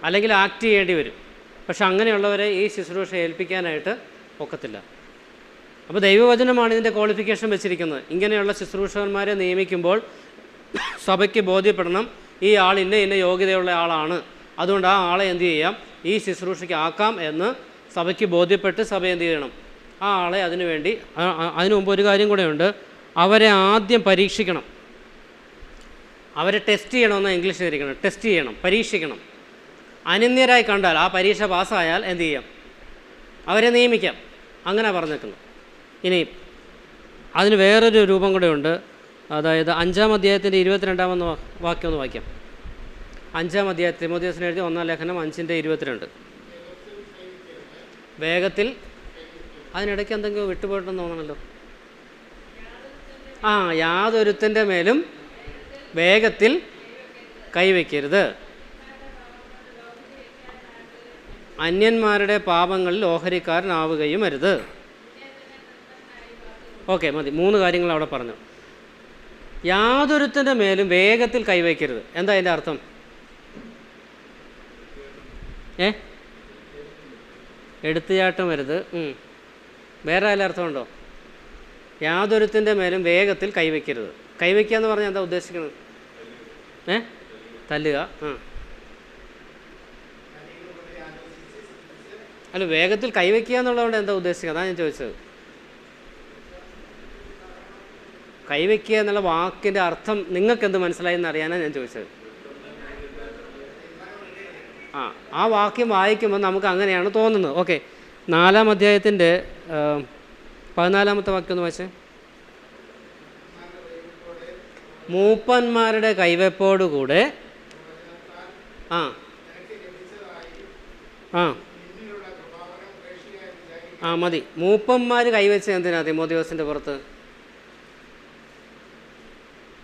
അല്ലെങ്കിൽ ആക്ട് ചെയ്യേണ്ടി വരും. പക്ഷെ അങ്ങനെയുള്ളവരെ ഈ ശുശ്രൂഷ ഏൽപ്പിക്കാനായിട്ട് ഒക്കത്തില്ല. അപ്പോൾ ദൈവവചനമാണ് ഇതിൻ്റെ ക്വാളിഫിക്കേഷൻ വെച്ചിരിക്കുന്നത്. ഇങ്ങനെയുള്ള ശുശ്രൂഷകന്മാരെ നിയമിക്കുമ്പോൾ സഭയ്ക്ക് ബോധ്യപ്പെടണം, ഈ ആൾ ഇന്ന യോഗ്യതയുള്ള ആളാണ്, അതുകൊണ്ട് ആ ആളെ എന്ത് ചെയ്യാം, ഈ ശുശ്രൂഷയ്ക്ക് ആക്കാം എന്ന് സഭയ്ക്ക് ബോധ്യപ്പെട്ട് സഭ എന്ത് ചെയ്യണം, ആ ആളെ അതിനു വേണ്ടി. അതിനു മുമ്പ് ഒരു കാര്യം കൂടെ ഉണ്ട്, അവരെ ആദ്യം പരീക്ഷിക്കണം. അവരെ ടെസ്റ്റ് ചെയ്യണമെന്ന് ഇംഗ്ലീഷിൽ ഇരിക്കണം. ടെസ്റ്റ് ചെയ്യണം, പരീക്ഷിക്കണം. അനന്യരായി കണ്ടാൽ, ആ പരീക്ഷ പാസ്സായാൽ എന്ത് ചെയ്യാം, അവരെ നിയമിക്കാം. അങ്ങനെ പറഞ്ഞേക്കുന്നു. ഇനി അതിന് വേറൊരു രൂപം കൂടെ ഉണ്ട്. അതായത് 5-ാം അധ്യായത്തിൻ്റെ 22-ാമത്തെ വാക്യം ഒന്ന് വായിക്കാം. 5-ാം അധ്യായത്തിൽ തിമോഥെയോസിന് എഴുതിയ 1-ാം ലേഖനം 5:22. വേഗത്തിൽ, അതിനിടയ്ക്ക് എന്തെങ്കിലും വിട്ടുപോയിട്ടെന്ന് തോന്നണമല്ലോ. യാതൊരുത്തിൻ്റെ മേലും വേഗത്തിൽ കൈവയ്ക്കരുത്. അന്യന്മാരുടെ പാപങ്ങളിൽ ഓഹരിക്കാരനാവുകയും അരുത്. ഓക്കെ, മതി. 3 കാര്യങ്ങൾ അവിടെ പറഞ്ഞു. യാതൊരുത്തിൻ്റെ മേലും വേഗത്തിൽ കൈവയ്ക്കരുത്. എന്താ അതിൻ്റെ അർത്ഥം? എടുത്തുചാട്ടം വരുത്. വേറെ വല്ല അർത്ഥമുണ്ടോ? യാതൊരുത്തിൻ്റെ മേലും വേഗത്തിൽ കൈവയ്ക്കരുത്. കൈവയ്ക്കുക എന്ന് പറഞ്ഞാൽ എന്താ ഉദ്ദേശിക്കുന്നത്? തല്ലുക. അല്ല, വേഗത്തിൽ കൈവയ്ക്കുക എന്നുള്ളതുകൊണ്ട് എന്താ ഉദ്ദേശിക്കുക? അതാണ് ഞാൻ ചോദിച്ചത്. കൈവയ്ക്കുക എന്നുള്ള വാക്കിൻ്റെ അർത്ഥം നിങ്ങൾക്കെന്ത് മനസ്സിലായെന്ന് അറിയാനാണ് ഞാൻ ചോദിച്ചത്. ആ വാക്യം വായിക്കുമ്പോൾ നമുക്ക് അങ്ങനെയാണ് തോന്നുന്നത്. ഓക്കെ, 4-ാം അധ്യായത്തിൻ്റെ 14-ാമത്തെ വാക്യം ഒന്ന് വായിച്ചേ. മൂപ്പന്മാരുടെ കൈവെപ്പോടുകൂടെ മതി. മൂപ്പന്മാർ കൈവച്ച് എന്തിനാ തിമോഥെയോസിൻ്റെ പുറത്ത്?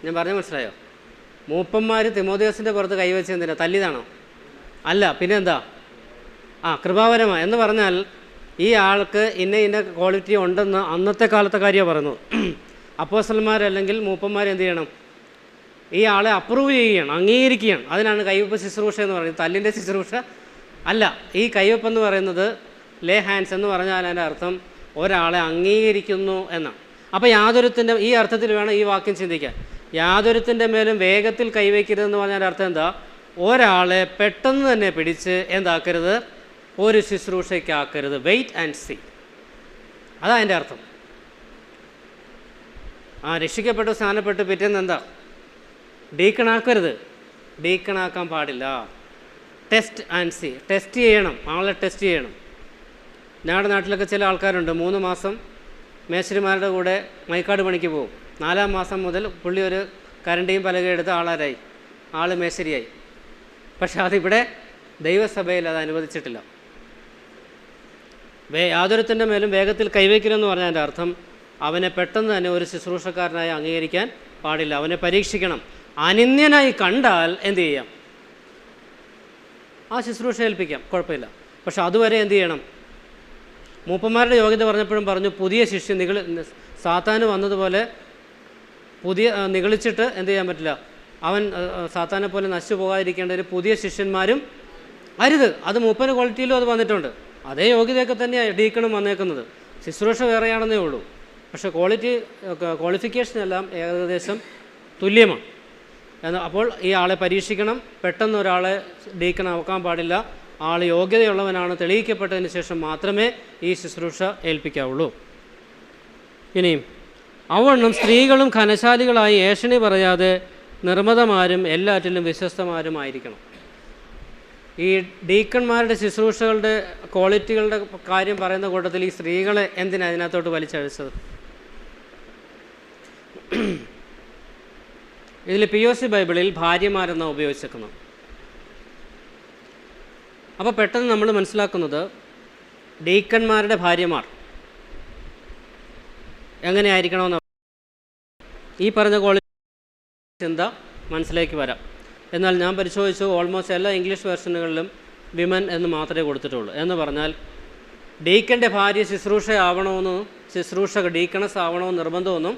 ഞാൻ പറഞ്ഞ മനസ്സിലായോ? മൂപ്പന്മാർ തിമോഥെയോസിൻ്റെ പുറത്ത് കൈവച്ച് എന്തിനാ? തല്ലിയതാണോ? അല്ല, പിന്നെന്താ? കൃപാവരമാണ് എന്ന് പറഞ്ഞാൽ ഈ ആൾക്ക് ഇന്ന ക്വാളിറ്റി ഉണ്ടെന്ന് അന്നത്തെ കാലത്തെ കാര്യമാണ് പറയുന്നത്. അപ്പോസ്തലന്മാരല്ലെങ്കിൽ മൂപ്പന്മാരെന്ത് ചെയ്യണം? ഈ ആളെ അപ്രൂവ് ചെയ്യുകയാണ്, അംഗീകരിക്കുകയാണ്. അതിനാണ് കൈവെപ്പ് ശുശ്രൂഷ എന്ന് പറയുന്നത്. തല്ലിൻ്റെ ശുശ്രൂഷ അല്ല. ഈ കൈവെപ്പ് എന്ന് പറയുന്നത് ലേ ഹാൻഡ്സ് എന്ന് പറഞ്ഞാൽ അതിൻ്റെ അർത്ഥം ഒരാളെ അംഗീകരിക്കുന്നു എന്നാണ്. അപ്പോൾ യാതൊരുത്തിൻ്റെ ഈ അർത്ഥത്തിൽ വേണം ഈ വാക്യം ചിന്തിക്കാൻ. യാതൊരുത്തിൻ്റെ മേലും വേഗത്തിൽ കൈവയ്ക്കരുതെന്ന് പറഞ്ഞാൽ അർത്ഥം എന്താ? ഒരാളെ പെട്ടെന്ന് തന്നെ പിടിച്ച് എന്താക്കരുത്? ഒരു ശുശ്രൂഷയ്ക്കാക്കരുത്. Wait and see. അതാ അതിൻ്റെ അർത്ഥം. രക്ഷിക്കപ്പെട്ട് സ്നാനപ്പെട്ട് പിറ്റേന്ന് എന്താ? ഡീക്കണാക്കരുത്. ഡീക്കണാക്കാൻ പാടില്ല. Test and see. ടെസ്റ്റ് ചെയ്യണം, ആളെ ടെസ്റ്റ് ചെയ്യണം. ഞങ്ങളുടെ നാട്ടിലൊക്കെ ചില ആൾക്കാരുണ്ട്, 3 മാസം മേശരിമാരുടെ കൂടെ മൈക്കാട് പണിക്ക് പോകും. 4-ാം മാസം മുതൽ പുള്ളി ഒരു കരണ്ടിയും പലകയും എടുത്ത് ആളാരായി, ആൾ മേശരിയായി. പക്ഷെ അതിവിടെ ദൈവസഭയിൽ അത് അനുവദിച്ചിട്ടില്ല. യാതൊരുത്തിൻ്റെ മേലും വേഗത്തിൽ കൈവയ്ക്കലെന്ന് പറഞ്ഞതിൻ്റെ അർത്ഥം അവനെ പെട്ടെന്ന് തന്നെ ഒരു ശുശ്രൂഷക്കാരനായി അംഗീകരിക്കാൻ പാടില്ല. അവനെ പരീക്ഷിക്കണം. അനിന്യനായി കണ്ടാൽ എന്ത് ചെയ്യാം? ആ ശുശ്രൂഷ ഏൽപ്പിക്കാം, കുഴപ്പമില്ല. പക്ഷെ അതുവരെ എന്ത് ചെയ്യണം? മൂപ്പന്മാരുടെ യോഗ്യത പറഞ്ഞപ്പോഴും പറഞ്ഞു, പുതിയ ശിഷ്യ സാത്താന് വന്നതുപോലെ നിഗളിച്ചിട്ട് എന്ത് ചെയ്യാൻ പറ്റില്ല? അവൻ സാത്താനെ പോലെ നശിച്ചു പോകാതിരിക്കേണ്ട ഒരു പുതിയ ശിഷ്യന്മാരും അരുത്. അത് മൂപ്പന് ക്വാളിറ്റിയിലും അത് വന്നിട്ടുണ്ട്. അതേ യോഗ്യതയൊക്കെ തന്നെയാണ് ഡീക്കണും വന്നേക്കുന്നത്. ശുശ്രൂഷ വേറെയാണെന്നേ ഉള്ളൂ. പക്ഷേ ക്വാളിഫിക്കേഷൻ എല്ലാം ഏകദേശം തുല്യമാണ്. അപ്പോൾ ഈ ആളെ പരീക്ഷിക്കണം. പെട്ടെന്ന് ഒരാളെ ഡീക്കണാക്കാൻ പാടില്ല. ആൾ യോഗ്യതയുള്ളവനാണ് തെളിയിക്കപ്പെട്ടതിന് ശേഷം മാത്രമേ ഈ ശുശ്രൂഷ ഏൽപ്പിക്കാവുള്ളൂ. ഇനിയും അവണ്ണം സ്ത്രീകളും ഘനശാലികളായി ഏഷണി പറയാതെ നിർമ്മതമാരും എല്ലാറ്റിലും വിശ്വസ്തമാരുമായിരിക്കണം. ഈ ഡീക്കന്മാരുടെ ശുശ്രൂഷകളുടെ ക്വാളിറ്റികളുടെ കാര്യം പറയുന്ന കൂട്ടത്തിൽ ഈ സ്ത്രീകളെ എന്തിനാണ് അതിനകത്തോട്ട് വലിച്ചഴിച്ചത്? ഇതിൽ POC ബൈബിളിൽ ഭാര്യമാരെന്നാണ് ഉപയോഗിച്ചേക്കുന്നത്. അപ്പോൾ പെട്ടെന്ന് നമ്മൾ മനസ്സിലാക്കുന്നത് ഡീക്കന്മാരുടെ ഭാര്യമാർ എങ്ങനെയായിരിക്കണമെന്ന് ഈ പറഞ്ഞ ക്വാളിറ്റി ചിന്ത മനസ്സിലേക്ക് വരാം. എന്നാൽ ഞാൻ പരിശോധിച്ചു, ഓൾമോസ്റ്റ് എല്ലാ ഇംഗ്ലീഷ് വെർഷനുകളിലും വിമൻ എന്ന് മാത്രമേ കൊടുത്തിട്ടുള്ളൂ. എന്ന് പറഞ്ഞാൽ ഡീക്കൻ്റെ ഭാര്യ ശുശ്രൂഷക ഡീക്കണസ് ആവണമെന്ന് നിർബന്ധമൊന്നും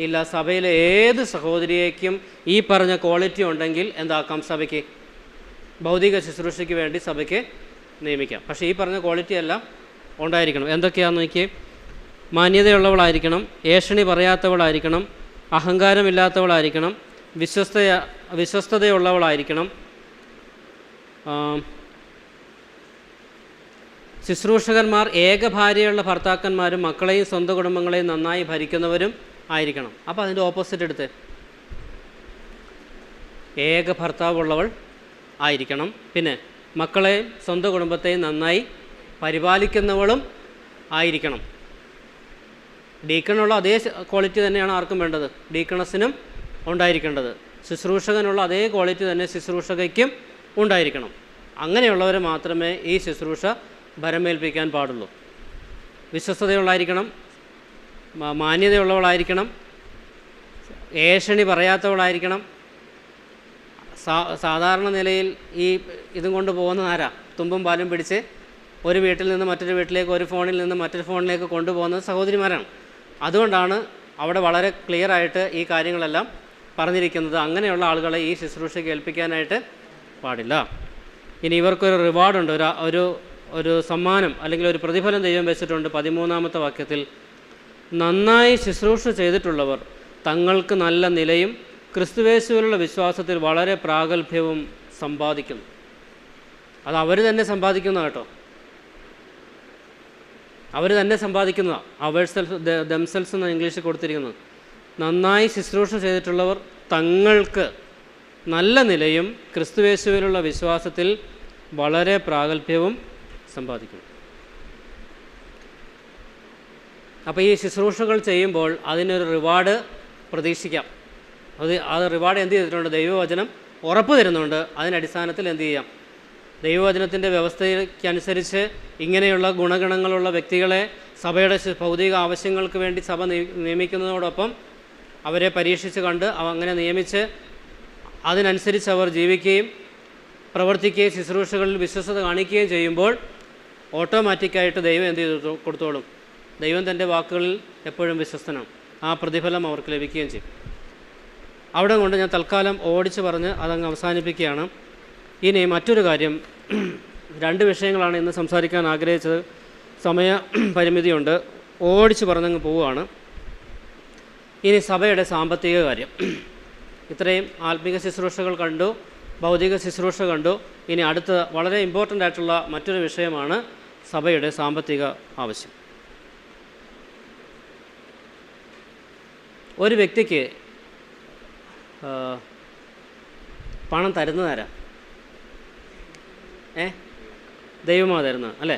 ഇല്ല. സഭയിലെ ഏത് സഹോദരിയേക്കും ഈ പറഞ്ഞ ക്വാളിറ്റി ഉണ്ടെങ്കിൽ എന്താക്കാം? സഭയ്ക്ക് ഭൗതിക ശുശ്രൂഷയ്ക്ക് വേണ്ടി സഭയ്ക്ക് നിയമിക്കാം. പക്ഷേ ഈ പറഞ്ഞ ക്വാളിറ്റി എല്ലാം ഉണ്ടായിരിക്കണം. എന്തൊക്കെയാണെന്ന് നോക്കിയേ. മാന്യതയുള്ളവളായിരിക്കണം, ഏഷണി പറയാത്തവളായിരിക്കണം, അഹങ്കാരമില്ലാത്തവളായിരിക്കണം, വിശ്വസ്തതയുള്ളവളായിരിക്കണം, ശുശ്രൂഷകന്മാർ ഏകഭാര്യയുള്ള ഭർത്താക്കന്മാരും മക്കളെയും സ്വന്തം കുടുംബങ്ങളെയും നന്നായി ഭരിക്കുന്നവരും ആയിരിക്കണം. അപ്പോൾ അതിൻ്റെ ഓപ്പോസിറ്റ് എടുത്ത് ഏക ഭർത്താവുള്ളവൾ ആയിരിക്കണം. പിന്നെ മക്കളെയും സ്വന്തം കുടുംബത്തെയും നന്നായി പരിപാലിക്കുന്നവളും ആയിരിക്കണം. ഡീക്കണുള്ള അതേ ക്വാളിറ്റി തന്നെയാണ് ആർക്കും വേണ്ടത്, ഡീക്കണസിനും ഉണ്ടായിരിക്കേണ്ടത്. ശുശ്രൂഷകനുള്ള അതേ ക്വാളിറ്റി തന്നെ ശുശ്രൂഷകയ്ക്കും ഉണ്ടായിരിക്കണം. അങ്ങനെയുള്ളവരെ മാത്രമേ ഈ ശുശ്രൂഷ ഭരമേൽപ്പിക്കാൻ പാടുള്ളൂ. വിശ്വസ്തതയുള്ളായിരിക്കണം, മാന്യതയുള്ളവളായിരിക്കണം, ഏഷണി പറയാത്തവളായിരിക്കണം. സാധാരണ നിലയിൽ ഇതും കൊണ്ട് പോകുന്ന ആരാ? തുമ്പും പാലും പിടിച്ച് ഒരു വീട്ടിൽ നിന്ന് മറ്റൊരു വീട്ടിലേക്ക്, ഒരു ഫോണിൽ നിന്ന് മറ്റൊരു ഫോണിലേക്ക് കൊണ്ടുപോകുന്നത് സഹോദരിമാരാണ്. അതുകൊണ്ടാണ് അവിടെ വളരെ ക്ലിയറായിട്ട് ഈ കാര്യങ്ങളെല്ലാം പറഞ്ഞിരിക്കുന്നത്. അങ്ങനെയുള്ള ആളുകളെ ഈ ശുശ്രൂഷയ്ക്ക് ഏൽപ്പിക്കാനായിട്ട് പാടില്ല. ഇനി ഇവർക്കൊരു റിവാർഡുണ്ട്, ഒരു സമ്മാനം അല്ലെങ്കിൽ ഒരു പ്രതിഫലം ദൈവം വെച്ചിട്ടുണ്ട്. 13-ാമത്തെ വാക്യത്തിൽ, നന്നായി ശുശ്രൂഷ ചെയ്തിട്ടുള്ളവർ തങ്ങൾക്ക് നല്ല നിലയും ക്രിസ്തുയേശുവിലുള്ള വിശ്വാസത്തിൽ വളരെ പ്രാഗൽഭ്യവും സമ്പാദിക്കുന്നു. അത് അവർ തന്നെ സമ്പാദിക്കുന്ന കേട്ടോ, അവർ തന്നെ സമ്പാദിക്കുന്നതാണ്. ദംസെൽസ് എന്ന് ഇംഗ്ലീഷിൽ കൊടുത്തിരിക്കുന്നത്. നന്നായി ശുശ്രൂഷ ചെയ്തിട്ടുള്ളവർ തങ്ങൾക്ക് നല്ല നിലയും ക്രിസ്തുയേശുവിലുള്ള വിശ്വാസത്തിൽ വളരെ പ്രാഗൽഭ്യവും സമ്പാദിക്കുന്നു. അപ്പോൾ ഈ ശുശ്രൂഷകൾ ചെയ്യുമ്പോൾ അതിനൊരു റിവാർഡ് പ്രതീക്ഷിക്കാം. അത് റിവാർഡ് എന്ത് ചെയ്തിട്ടുണ്ട്? ദൈവവചനം ഉറപ്പ് തരുന്നുണ്ട്. അതിനടിസ്ഥാനത്തിൽ എന്ത് ചെയ്യാം? ദൈവവചനത്തിൻ്റെ വ്യവസ്ഥയ്ക്കനുസരിച്ച് ഇങ്ങനെയുള്ള ഗുണഗണങ്ങളുള്ള വ്യക്തികളെ സഭയുടെ ഭൗതിക ആവശ്യങ്ങൾക്ക് വേണ്ടി സഭ നിയമിക്കുന്നതോടൊപ്പം അവരെ പരീക്ഷിച്ച് കണ്ട് അങ്ങനെ നിയമിച്ച് അതിനനുസരിച്ച് അവർ ജീവിക്കുകയും പ്രവർത്തിക്കുകയും ശുശ്രൂഷകളിൽ വിശ്വസ്തത കാണിക്കുകയും ചെയ്യുമ്പോൾ ഓട്ടോമാറ്റിക്കായിട്ട് ദൈവം എന്ത് ചെയ്തു കൊടുത്തോളും? ദൈവം തൻ്റെ വാക്കുകളിൽ എപ്പോഴും വിശ്വസ്തനാണ്. ആ പ്രതിഫലം അവർക്ക് ലഭിക്കുകയും ചെയ്യും. അവിടെ കൊണ്ട് ഞാൻ തൽക്കാലം ഓടിച്ച് പറഞ്ഞ് അതങ്ങ് അവസാനിപ്പിക്കുകയാണ്. ഇനി മറ്റൊരു കാര്യം, 2 വിഷയങ്ങളാണ് ഇന്ന് സംസാരിക്കാൻ ആഗ്രഹിച്ചത്. സമയ പരിമിതിയുണ്ട്, ഓടിച്ച് പറഞ്ഞങ്ങ് പോവുകയാണ്. ഇനി സഭയുടെ സാമ്പത്തിക കാര്യം. ഇത്രയും ആത്മിക ശുശ്രൂഷകൾ കണ്ടു, ഭൗതിക ശുശ്രൂഷ കണ്ടു. ഇനി അടുത്ത വളരെ ഇമ്പോർട്ടൻ്റ് ആയിട്ടുള്ള മറ്റൊരു വിഷയമാണ് സഭയുടെ സാമ്പത്തിക ആവശ്യം. ഒരു വ്യക്തിക്ക് പണം തരുന്നതാരാ? ദൈവമാ തരുന്നത് അല്ലേ?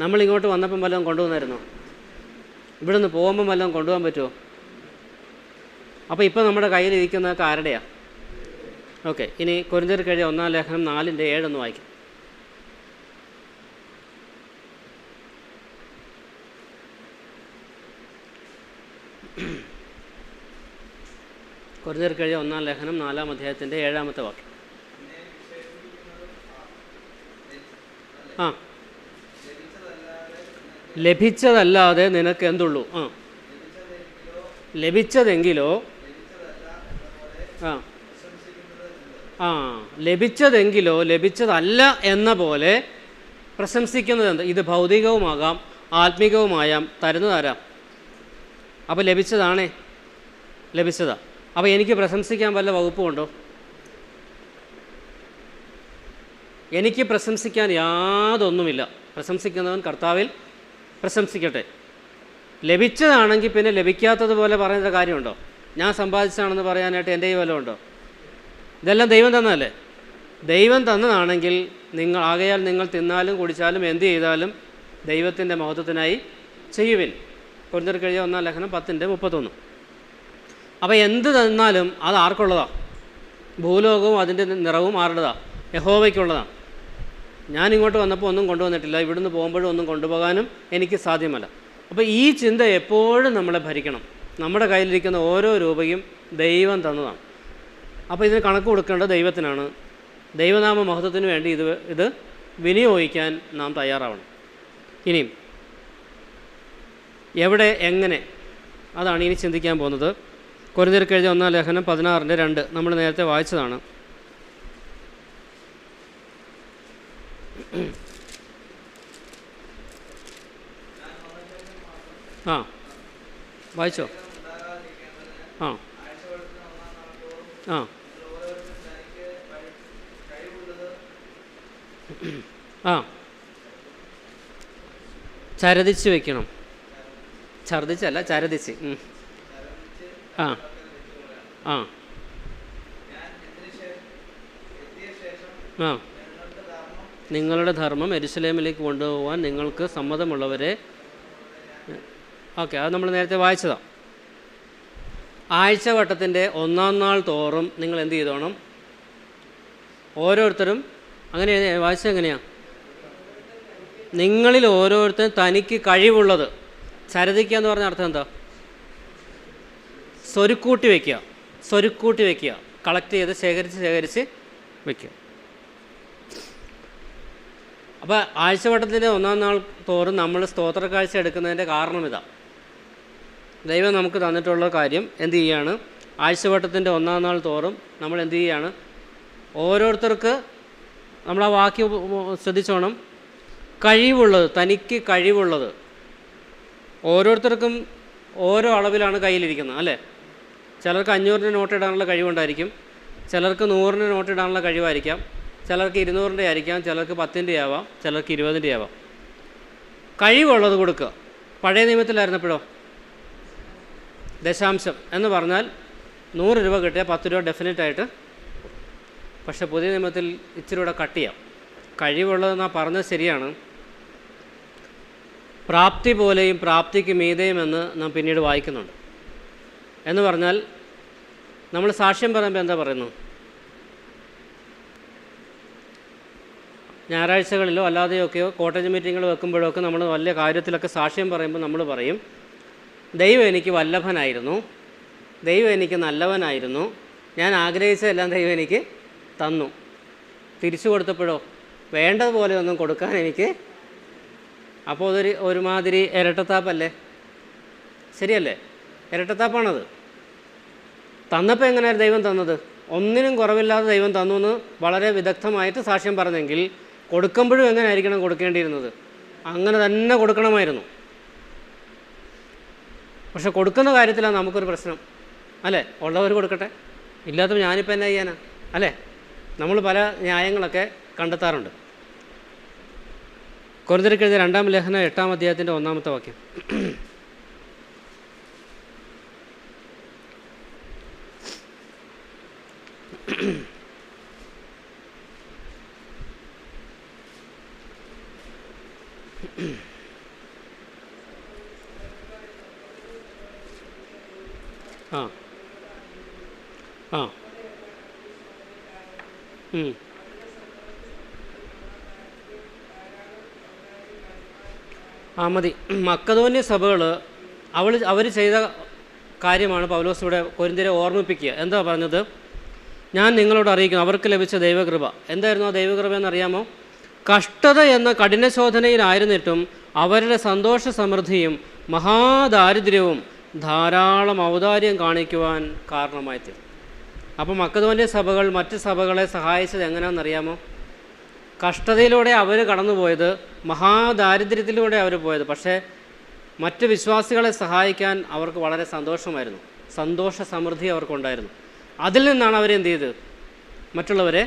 നമ്മളിങ്ങോട്ട് വന്നപ്പം വല്ലതും കൊണ്ടുവന്നായിരുന്നോ? ഇവിടെ നിന്ന് പോകുമ്പം വല്ലതും കൊണ്ടുപോകാൻ പറ്റുമോ? അപ്പോൾ ഇപ്പോൾ നമ്മുടെ കയ്യിലിരിക്കുന്നതൊക്കെ ആരുടെയാണ്? ഓക്കെ, ഇനി കൊരിന്ത്യർക്ക് എഴുതിയ 1-ാം ലേഖനം 4:7 ഒന്ന് വായിക്കും. കൊരിന്ത്യർക്ക് എഴുതിയ 1-ാം ലേഖനം 4-ാം അധ്യായത്തിൻ്റെ 7-ാമത്തെ വാക്യം. ലഭിച്ചതല്ലാതെ നിനക്ക് എന്തുള്ളൂ? ലഭിച്ചതെങ്കിലോ ലഭിച്ചതെങ്കിലോ ലഭിച്ചതല്ല എന്ന പോലെ പ്രശംസിക്കുന്നത് എന്ത്? ഇത് ഭൗതികവുമാകാം ആത്മികവുമായാം. തരുന്നതാരാ? അപ്പോൾ ലഭിച്ചതാണേ, ലഭിച്ചതാ. അപ്പോൾ എനിക്ക് പ്രശംസിക്കാൻ വല്ല വകുപ്പുമുണ്ടോ? എനിക്ക് പ്രശംസിക്കാൻ യാതൊന്നുമില്ല. പ്രശംസിക്കുന്നവൻ കർത്താവിൽ പ്രശംസിക്കട്ടെ. ലഭിച്ചതാണെങ്കിൽ പിന്നെ ലഭിക്കാത്തതുപോലെ പറയുന്ന കാര്യമുണ്ടോ? ഞാൻ സമ്പാദിച്ചതാണെന്ന് പറയാനായിട്ട് എൻ്റെ ഈ വല്ലതും ഉണ്ടോ? ഇതെല്ലാം ദൈവം തന്നതല്ലേ? ദൈവം തന്നതാണെങ്കിൽ ആകയാൽ നിങ്ങൾ തിന്നാലും കുടിച്ചാലും എന്ത് ചെയ്താലും ദൈവത്തിൻ്റെ മഹത്വത്തിനായി ചെയ്യുവിൻ. കൊരിന്ത്യർക്ക് എഴുതിയ 1-ാം ലേഖനം 10:31. അപ്പോൾ എന്ത് തന്നാലും അത് ആർക്കുള്ളതാണ്? ഭൂലോകവും അതിൻ്റെ നിറവും ആരുടേതാണ്? യഹോവയ്ക്കുള്ളതാണ്. ഞാനിങ്ങോട്ട് വന്നപ്പോൾ ഒന്നും കൊണ്ടുവന്നിട്ടില്ല, ഇവിടുന്ന് പോകുമ്പോഴും ഒന്നും കൊണ്ടുപോകാനും എനിക്ക് സാധ്യമല്ല. അപ്പോൾ ഈ ചിന്ത എപ്പോഴും നമ്മളെ ഭരിക്കണം. നമ്മുടെ കയ്യിലിരിക്കുന്ന ഓരോ രൂപയും ദൈവം തന്നതാണ്. അപ്പോൾ ഇതിന് കണക്ക് കൊടുക്കേണ്ടത് ദൈവത്തിനാണ്. ദൈവനാമ മഹത്വത്തിന് വേണ്ടി ഇത് വിനിയോഗിക്കാൻ നാം തയ്യാറാവണം. ഇനിയും എവിടെ, എങ്ങനെ, അതാണ് ഇനി ചിന്തിക്കാൻ പോകുന്നത്. കൊരിന്ത്യർക്ക് എഴുതിയ 1-ാം ലേഖനം 16:2 നമ്മൾ നേരത്തെ വായിച്ചതാണ്. വായിച്ചോ? ചരതിച്ച് വെക്കണം. ഛർദിച്ചല്ല, ചരതിച്ച്. നിങ്ങളുടെ ധർമ്മം യെരൂശലേമിലേക്ക് കൊണ്ടുപോകാൻ നിങ്ങൾക്ക് സമ്മതമുള്ളവരെ. ഓക്കെ, അത് നമ്മൾ നേരത്തെ വായിച്ചതാണ്. ആഴ്ചവട്ടത്തിൻ്റെ 1-ാം നാൾ തോറും നിങ്ങൾ എന്ത് ചെയ്തോണം? ഓരോരുത്തരും അങ്ങനെ വായിച്ചത് എങ്ങനെയാണ്? നിങ്ങളിൽ ഓരോരുത്തരും തനിക്ക് കഴിവുള്ളത്. ചരതിക്കുക എന്ന് പറഞ്ഞ അർത്ഥം എന്താ? സ്വരുക്കൂട്ടി വയ്ക്കുക, കളക്ട് ചെയ്ത് ശേഖരിച്ച് വയ്ക്കുക. അപ്പോൾ ആഴ്ചവട്ടത്തിൻ്റെ 1-ാം നാൾ തോറും നമ്മൾ സ്തോത്ര കാഴ്ച എടുക്കുന്നതിൻ്റെ കാരണം ഇതാ. ദൈവം നമുക്ക് തന്നിട്ടുള്ള കാര്യം എന്ത് ചെയ്യുകയാണ്, ആഴ്ചവട്ടത്തിൻ്റെ 1-ാം നാൾ തോറും നമ്മൾ എന്ത് ചെയ്യുകയാണ്, ഓരോരുത്തർക്ക് നമ്മൾ ആ വാക്യം ശ്രദ്ധിച്ചോണം, കഴിവുള്ളത്, തനിക്ക് കഴിവുള്ളത്. ഓരോരുത്തർക്കും ഓരോ അളവിലാണ് കയ്യിലിരിക്കുന്നത് അല്ലേ. ചിലർക്ക് 500-ൻ്റെ നോട്ട് ഇടാനുള്ള കഴിവുണ്ടായിരിക്കും, ചിലർക്ക് 100-ൻ്റെ നോട്ട് ഇടാനുള്ള കഴിവായിരിക്കാം, ചിലർക്ക് 200-ൻ്റെ ആയിരിക്കാം, ചിലർക്ക് 10-ൻ്റെ ആവാം, ചിലർക്ക് 20-ൻ്റെ ആവാം. കഴിവുള്ളത് കൊടുക്കുക. പഴയ നിയമത്തിലായിരുന്നപ്പോഴോ ദശാംശം എന്ന് പറഞ്ഞാൽ 100 രൂപ കിട്ടിയാൽ 10 രൂപ ഡെഫിനറ്റായിട്ട്. പക്ഷേ പുതിയ നിയമത്തിൽ ഇച്ചിരി കൂടെ കട്ട് ചെയ്യാം. കഴിവുള്ളതെന്നാണ് പറഞ്ഞത് ശരിയാണ്, പ്രാപ്തി പോലെയും പ്രാപ്തിക്ക് മീതെയും എന്ന് നാം പിന്നീട് വായിക്കുന്നുണ്ട്. എന്ന് പറഞ്ഞാൽ നമ്മൾ സാക്ഷ്യം പറയുമ്പോൾ എന്താ പറയുന്നത്, ഞായറാഴ്ചകളിലോ അല്ലാതെയൊക്കെയോ കോട്ടേജ് മീറ്റിങ്ങുകൾ വെക്കുമ്പോഴൊക്കെ നമ്മൾ വലിയ കാര്യത്തിലൊക്കെ സാക്ഷ്യം പറയുമ്പോൾ നമ്മൾ പറയും, ദൈവം എനിക്ക് വല്ലഭനായിരുന്നു, ദൈവം എനിക്ക് നല്ലവനായിരുന്നു, ഞാൻ ആഗ്രഹിച്ചതെല്ലാം ദൈവം എനിക്ക് തന്നു. തിരിച്ചു കൊടുത്തപ്പോഴോ വേണ്ടതുപോലെ ഒന്നും കൊടുക്കാൻ എനിക്ക്. അപ്പോൾ അതൊരു ഒരുമാതിരി ഇരട്ടത്താപ്പല്ലേ, ശരിയല്ലേ? ഇരട്ടത്താപ്പാണത്. തന്നപ്പോൾ എങ്ങനെയായിരുന്നു ദൈവം തന്നത്? ഒന്നിനും കുറവില്ലാതെ ദൈവം തന്നു എന്ന് വളരെ വിദഗ്ധമായിട്ട് സാക്ഷ്യം പറഞ്ഞെങ്കിൽ കൊടുക്കുമ്പോഴും എങ്ങനെയായിരിക്കണം കൊടുക്കേണ്ടിയിരുന്നത്? അങ്ങനെ തന്നെ കൊടുക്കണമായിരുന്നു. പക്ഷെ കൊടുക്കുന്ന കാര്യത്തിലാണ് നമുക്കൊരു പ്രശ്നം അല്ലേ. ഉള്ളവർ കൊടുക്കട്ടെ, ഇല്ലാത്തപ്പോൾ ഞാനിപ്പോൾ എന്നാ ചെയ്യാനാ അല്ലേ? നമ്മൾ പല ന്യായങ്ങളൊക്കെ കണ്ടെത്താറുണ്ട്. കൊരിന്ത്യർക്കെഴുതിയ 2-ാം ലേഖനം 8-ാം അധ്യായത്തിൻ്റെ 1-ാമത്തെ വാക്യം. ആ ആ മതി. മക്കദോന്യ സഭകൾ അവർ ചെയ്ത കാര്യമാണ് പൗലോസ് ഇവിടെ കൊരിന്ത്യരെ ഓർമ്മിപ്പിക്കുക. എന്താ പറഞ്ഞത്? ഞാൻ നിങ്ങളോട് അറിയിക്കുന്നു അവർക്ക് ലഭിച്ച ദൈവകൃപ. എന്തായിരുന്നു ആ ദൈവകൃപ എന്നറിയാമോ? കഷ്ടത എന്ന കഠിനശോധനയിലായിരുന്നിട്ടും അവരുടെ സന്തോഷ സമൃദ്ധിയും മഹാദാരിദ്ര്യവും ധാരാളം ഔദാര്യം കാണിക്കുവാൻ കാരണമായി തീർന്നു. അപ്പോൾ മക്കദോന്യ സഭകൾ മറ്റ് സഭകളെ സഹായിച്ചത് എങ്ങനെയാണെന്നറിയാമോ? കഷ്ടതയിലൂടെ അവർ കടന്നുപോയത്, മഹാദാരിദ്ര്യത്തിലൂടെ അവർ പോയത്. പക്ഷേ മറ്റ് വിശ്വാസികളെ സഹായിക്കാൻ അവർക്ക് വളരെ സന്തോഷമായിരുന്നു, സന്തോഷ സമൃദ്ധി അവർക്കുണ്ടായിരുന്നു. അതിൽ നിന്നാണ് അവരെന്ത് ചെയ്തത്? മറ്റുള്ളവരെ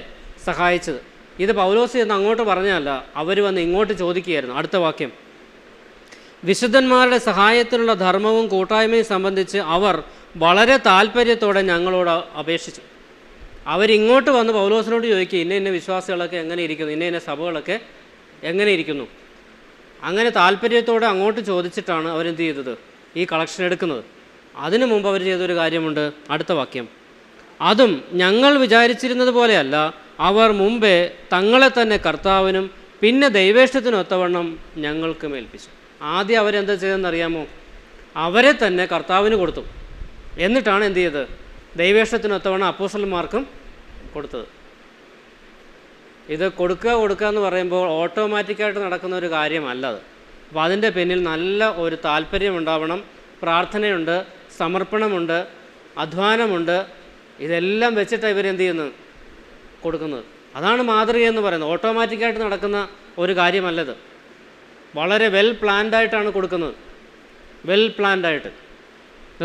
സഹായിച്ചത്. ഇത് പൗലോസ് എന്ന് അങ്ങോട്ട് പറഞ്ഞതല്ല, അവർ വന്ന് ഇങ്ങോട്ട് ചോദിക്കുകയായിരുന്നു. അടുത്ത വാക്യം, വിശുദ്ധന്മാരുടെ സഹായത്തിനുള്ള ധർമ്മവും കൂട്ടായ്മയും സംബന്ധിച്ച് അവർ വളരെ താല്പര്യത്തോടെ ഞങ്ങളോട് അപേക്ഷിച്ചു. അവരിങ്ങോട്ട് വന്ന് പൗലോസിനോട് ചോദിക്കുക, ഇന്ന വിശ്വാസികളൊക്കെ എങ്ങനെ ഇരിക്കുന്നു, ഇന്ന സഭകളൊക്കെ എങ്ങനെ ഇരിക്കുന്നു. അങ്ങനെ താല്പര്യത്തോടെ അങ്ങോട്ട് ചോദിച്ചിട്ടാണ് അവരെന്ത് ചെയ്തത്? ഈ കളക്ഷൻ എടുക്കുന്നത്. അതിനു മുമ്പ് അവർ ചെയ്തൊരു കാര്യമുണ്ട്. അടുത്ത വാക്യം, അതും ഞങ്ങൾ വിചാരിച്ചിരുന്നത് പോലെയല്ല, അവർ മുമ്പേ തങ്ങളെ തന്നെ കർത്താവിനും പിന്നെ ദൈവേഷ്ടത്തിനൊത്തവണ്ണം ഞങ്ങൾക്ക് മേൽപ്പിച്ചു. ആദ്യം അവരെന്താ ചെയ്തതെന്നറിയാമോ? അവരെ തന്നെ കർത്താവിന് കൊടുത്തു. എന്നിട്ടാണ് എന്ത് ചെയ്തത്? ദൈവേഷ്ടത്തിനൊത്തവണ്ണം അപ്പോസ്തലന്മാർക്കും കൊടുത്തത്. ഇത് കൊടുക്കുക എന്ന് പറയുമ്പോൾ ഓട്ടോമാറ്റിക്കായിട്ട് നടക്കുന്ന ഒരു കാര്യമല്ല അത്. അപ്പോൾ അതിൻ്റെ പിന്നിൽ നല്ല ഒരു താല്പര്യമുണ്ടാവണം, പ്രാർത്ഥനയുണ്ട്, സമർപ്പണമുണ്ട്, അധ്വാനമുണ്ട്. ഇതെല്ലാം വെച്ചിട്ടാണ് ഇവരെന്ത് ചെയ്യുന്നത്? കൊടുക്കുന്നത്. അതാണ് മാതൃകയെന്ന് പറയുന്നത്. ഓട്ടോമാറ്റിക്കായിട്ട് നടക്കുന്ന ഒരു കാര്യമല്ലത്. വളരെ വെൽ പ്ലാൻഡായിട്ടാണ് കൊടുക്കുന്നത്, വെൽ പ്ലാൻഡായിട്ട്.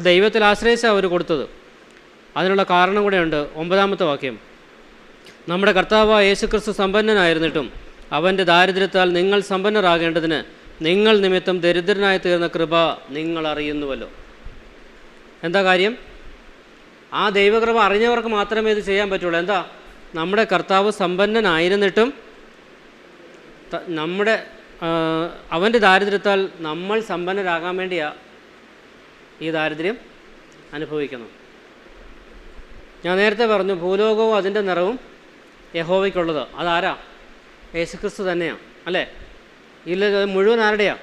ദൈവത്തിൽ ആശ്രയിച്ചാണ് അവർ കൊടുത്തത്. അതിനുള്ള കാരണം കൂടെയുണ്ട്. 9-ാമത്തെ വാക്യം, നമ്മുടെ കർത്താവായ യേശുക്രിസ്തു സമ്പന്നനായിരുന്നിട്ടും അവൻ്റെ ദാരിദ്ര്യത്താൽ നിങ്ങൾ സമ്പന്നരാകേണ്ടതിന് നിങ്ങൾ നിമിത്തം ദരിദ്രനായി തീർന്ന കൃപ നിങ്ങൾ അറിയുന്നുവല്ലോ. എന്താ കാര്യം? ആ ദൈവകൃപ അറിഞ്ഞവർക്ക് മാത്രമേ ഇത് ചെയ്യാൻ പറ്റുള്ളൂ. എന്താ? നമ്മുടെ കർത്താവ് സമ്പന്നനായിരുന്നിട്ടും അവൻ്റെ ദാരിദ്ര്യത്താൽ നമ്മൾ സമ്പന്നരാകാൻ വേണ്ടിയാണ് ഈ ദാരിദ്ര്യം അനുഭവിക്കുന്നത്. ഞാൻ നേരത്തെ പറഞ്ഞു, ഭൂലോകവും അതിൻ്റെ നിറവും യഹോവയ്ക്കുള്ളത്. അതാരാ? യേശുക്രിസ്തു തന്നെയാണ് അല്ലേ? ഇല്ല, മുഴുവൻ ആരുടെയാണ്?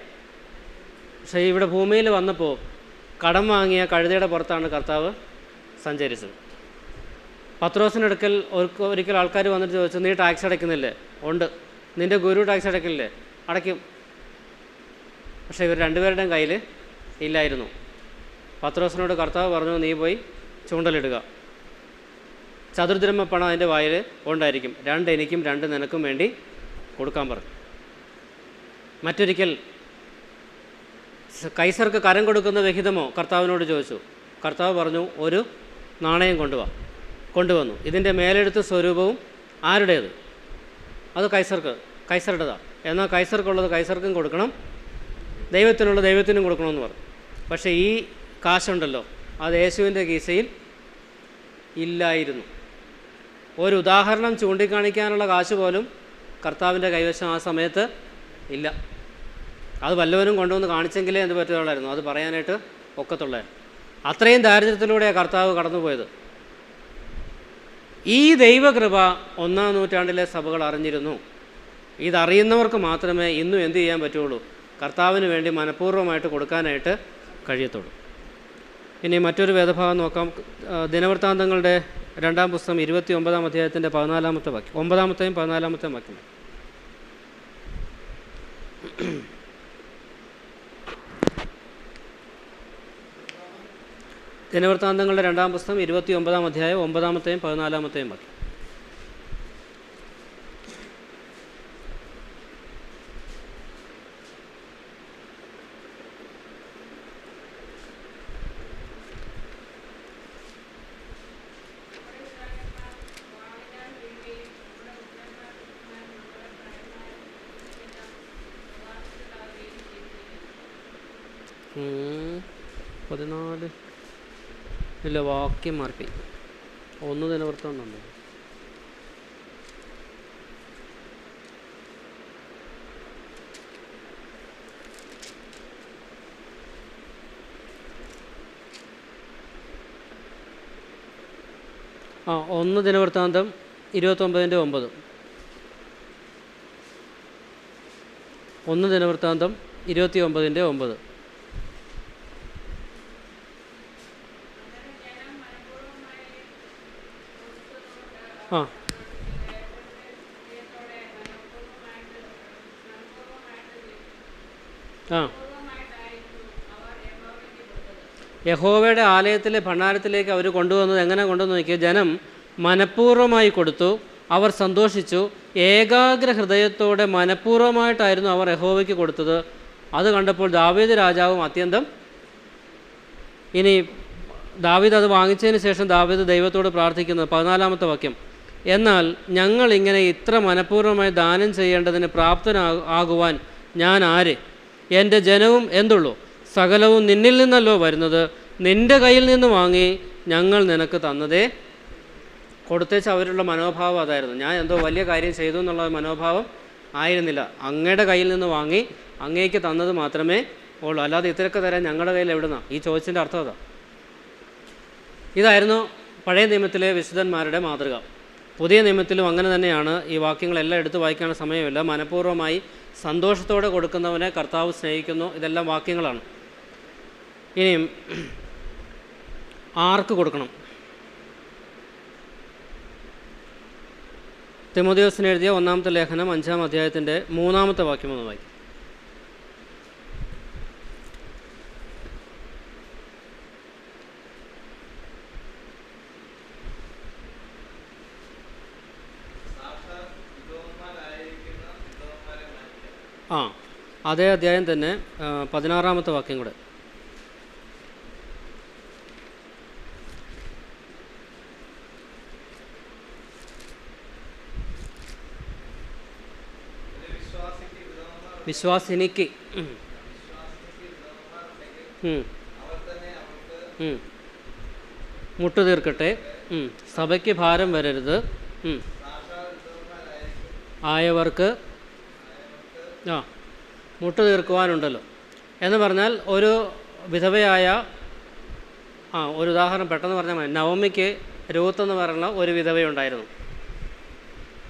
പക്ഷേ ഇവിടെ ഭൂമിയിൽ വന്നപ്പോൾ കടം വാങ്ങിയ കഴുതയുടെ പുറത്താണ് കർത്താവ് സഞ്ചരിച്ചത്. പത്രോസിനടുക്കൽ ഒരിക്കൽ ആൾക്കാർ വന്നിട്ട് ചോദിച്ചു, നീ ടാക്സ് അടയ്ക്കുന്നില്ലേ? ഉണ്ട്. നിൻ്റെ ഗുരു ടാക്സ് അടയ്ക്കില്ലേ? അടയ്ക്കും. പക്ഷേ ഇവർ രണ്ടുപേരുടെയും കയ്യിൽ ഇല്ലായിരുന്നു. പത്രോസിനോട് കർത്താവ് പറഞ്ഞു, നീ പോയി ചൂണ്ടലിടുക, ചതുർദ്രഹ്മ പണം അതിൻ്റെ വായിൽ ഉണ്ടായിരിക്കും, 2 എനിക്കും 2 നിനക്കും വേണ്ടി കൊടുക്കാൻ പറഞ്ഞു. മറ്റൊരിക്കൽ കൈസർക്ക് കരം കൊടുക്കുന്ന വിഹിതമോ കർത്താവിനോട് ചോദിച്ചു. കർത്താവ് പറഞ്ഞു, ഒരു നാണയം കൊണ്ടുവന്നു. ഇതിൻ്റെ മേലെഴുത്ത് സ്വരൂപവും ആരുടേത്? അത് കൈസറുടേതാണ്. എന്നാൽ കൈസർക്കുള്ളത് കൈസർക്കും കൊടുക്കണം, ദൈവത്തിനുള്ള ദൈവത്തിനും കൊടുക്കണമെന്ന് പറഞ്ഞു. പക്ഷേ ഈ കാശുണ്ടല്ലോ, അത് യേശുവിൻ്റെ കീശയിൽ ഇല്ലായിരുന്നു. ഒരു ഉദാഹരണം ചൂണ്ടിക്കാണിക്കാനുള്ള കാശ് പോലും കർത്താവിൻ്റെ കൈവശം ആ സമയത്ത് ഇല്ല. അത് വല്ലവനും കൊണ്ടുവന്ന് കാണിച്ചെങ്കിലേ എന്ത് പറ്റുകയുള്ളായിരുന്നു, അത് പറയാനായിട്ട് ഒക്കത്തുള്ളായിരുന്നു. അത്രയും ദാരിദ്ര്യത്തിലൂടെയാണ് കർത്താവ് കടന്നുപോയത്. ഈ ദൈവകൃപ 1-ാം നൂറ്റാണ്ടിലെ സഭകൾ അറിഞ്ഞിരുന്നു. ഇതറിയുന്നവർക്ക് മാത്രമേ ഇന്നും എന്ത് ചെയ്യാൻ പറ്റുള്ളൂ, കർത്താവിന് വേണ്ടി മനഃപൂർവ്വമായിട്ട് കൊടുക്കാനായിട്ട് കഴിയത്തുള്ളൂ. ഇനി മറ്റൊരു വേദഭാഗം നോക്കാം. ദിനവൃത്താന്തങ്ങളുടെ 2-ാം പുസ്തകം 29-ാം അധ്യായത്തിൻ്റെ 14-ാമത്തെ വാക്യം, 9-ാമത്തെയും 14-ാമത്തെയും വാക്യം. ദിനവൃത്താന്തങ്ങളുടെ 2-ാം പുസ്തകം 29-ാം അധ്യായം 9-ാമത്തെയും 14-ാമത്തെയും വാക്യം. ഇല്ല, വാക്യം മാറി. 1 ദിനവൃത്താന്തം. ആ 1 ദിനവൃത്താന്തം 29-9. 1 ദിനവൃത്താന്തം 29-9. ആ ആ യഹോവയുടെ ആലയത്തിലെ ഭണ്ഡാരത്തിലേക്ക് അവർ കൊണ്ടുവന്നത് എങ്ങനെ കൊണ്ടുവന്ന് നോക്കിയാൽ, ജനം മനഃപൂർവ്വമായി കൊടുത്തു, അവർ സന്തോഷിച്ചു, ഏകാഗ്ര ഹൃദയത്തോടെ മനഃപൂർവ്വമായിട്ടായിരുന്നു അവർ യഹോവയ്ക്ക് കൊടുത്തത്. അത് കണ്ടപ്പോൾ ദാവീദ് രാജാവും അത്യന്തം. ഇനി ദാവീദ് അത് വാങ്ങിച്ചതിന് ശേഷം ദാവീദ് ദൈവത്തോട് പ്രാർത്ഥിക്കുന്നത് 14-ാമത്തെ വാക്യം, എന്നാൽ ഞങ്ങളിങ്ങനെ ഇത്ര മനഃപൂർവ്വമായി ദാനം ചെയ്യേണ്ടതിന് പ്രാപ്തനാകുവാൻ ഞാൻ ആര്? എൻ്റെ ജനവും എന്തുള്ളൂ? സകലവും നിന്നിൽ നിന്നല്ലോ വരുന്നത്. നിൻ്റെ കയ്യിൽ നിന്ന് വാങ്ങി ഞങ്ങൾ നിനക്ക് തന്നതേ. കൊടുത്തേച്ച് അവരുടെ മനോഭാവം അതായിരുന്നു. ഞാൻ എന്തോ വലിയ കാര്യം ചെയ്തു എന്നുള്ള മനോഭാവം ആയിരുന്നില്ല. അങ്ങയുടെ കയ്യിൽ നിന്ന് വാങ്ങി അങ്ങേക്ക് തന്നത് മാത്രമേ ഉള്ളൂ, അല്ലാതെ ഇത്രയൊക്കെ തരാൻ ഞങ്ങളുടെ കയ്യിൽ എവിടുന്നാ? ഈ ചോദിച്ചതിൻ്റെ അർത്ഥം അതാ. ഇതായിരുന്നു പഴയ നിയമത്തിലെ വിശുദ്ധന്മാരുടെ മാതൃക. പുതിയ നിയമത്തിലും അങ്ങനെ തന്നെയാണ്. ഈ വാക്യങ്ങളെല്ലാം എടുത്ത് വായിക്കാൻ സമയമില്ല. മനഃപൂർവ്വമായി സന്തോഷത്തോടെ കൊടുക്കുന്നവനെ കർത്താവ് സ്നേഹിക്കുന്നു. ഇതെല്ലാം വാക്യങ്ങളാണ്. ഇനിയും ആർക്ക് കൊടുക്കണം? തിമോഥെയോസിന് എഴുതിയ 1-ാമത്തെ ലേഖനം 5-ാം അധ്യായത്തിൻ്റെ 3-ാമത്തെ വാക്യം ഒന്ന് വായിക്കും. അതേ അധ്യായം തന്നെ 16-ാമത്തെ വാക്യം കൂടെ. വിശ്വാസിനിക്ക് മുട്ടു തീർക്കട്ടെ, സഭയ്ക്ക് ഭാരം വരരുത്, ആയവർക്ക് മുട്ടു തീർക്കുവാനുണ്ടല്ലോ എന്ന് പറഞ്ഞാൽ, ഒരു വിധവയായ ഒരു ഉദാഹരണം പെട്ടെന്ന് പറഞ്ഞാൽ മതി. നവമിക്ക് രൂത്ത് എന്ന് പറയുന്ന ഒരു വിധവയുണ്ടായിരുന്നു.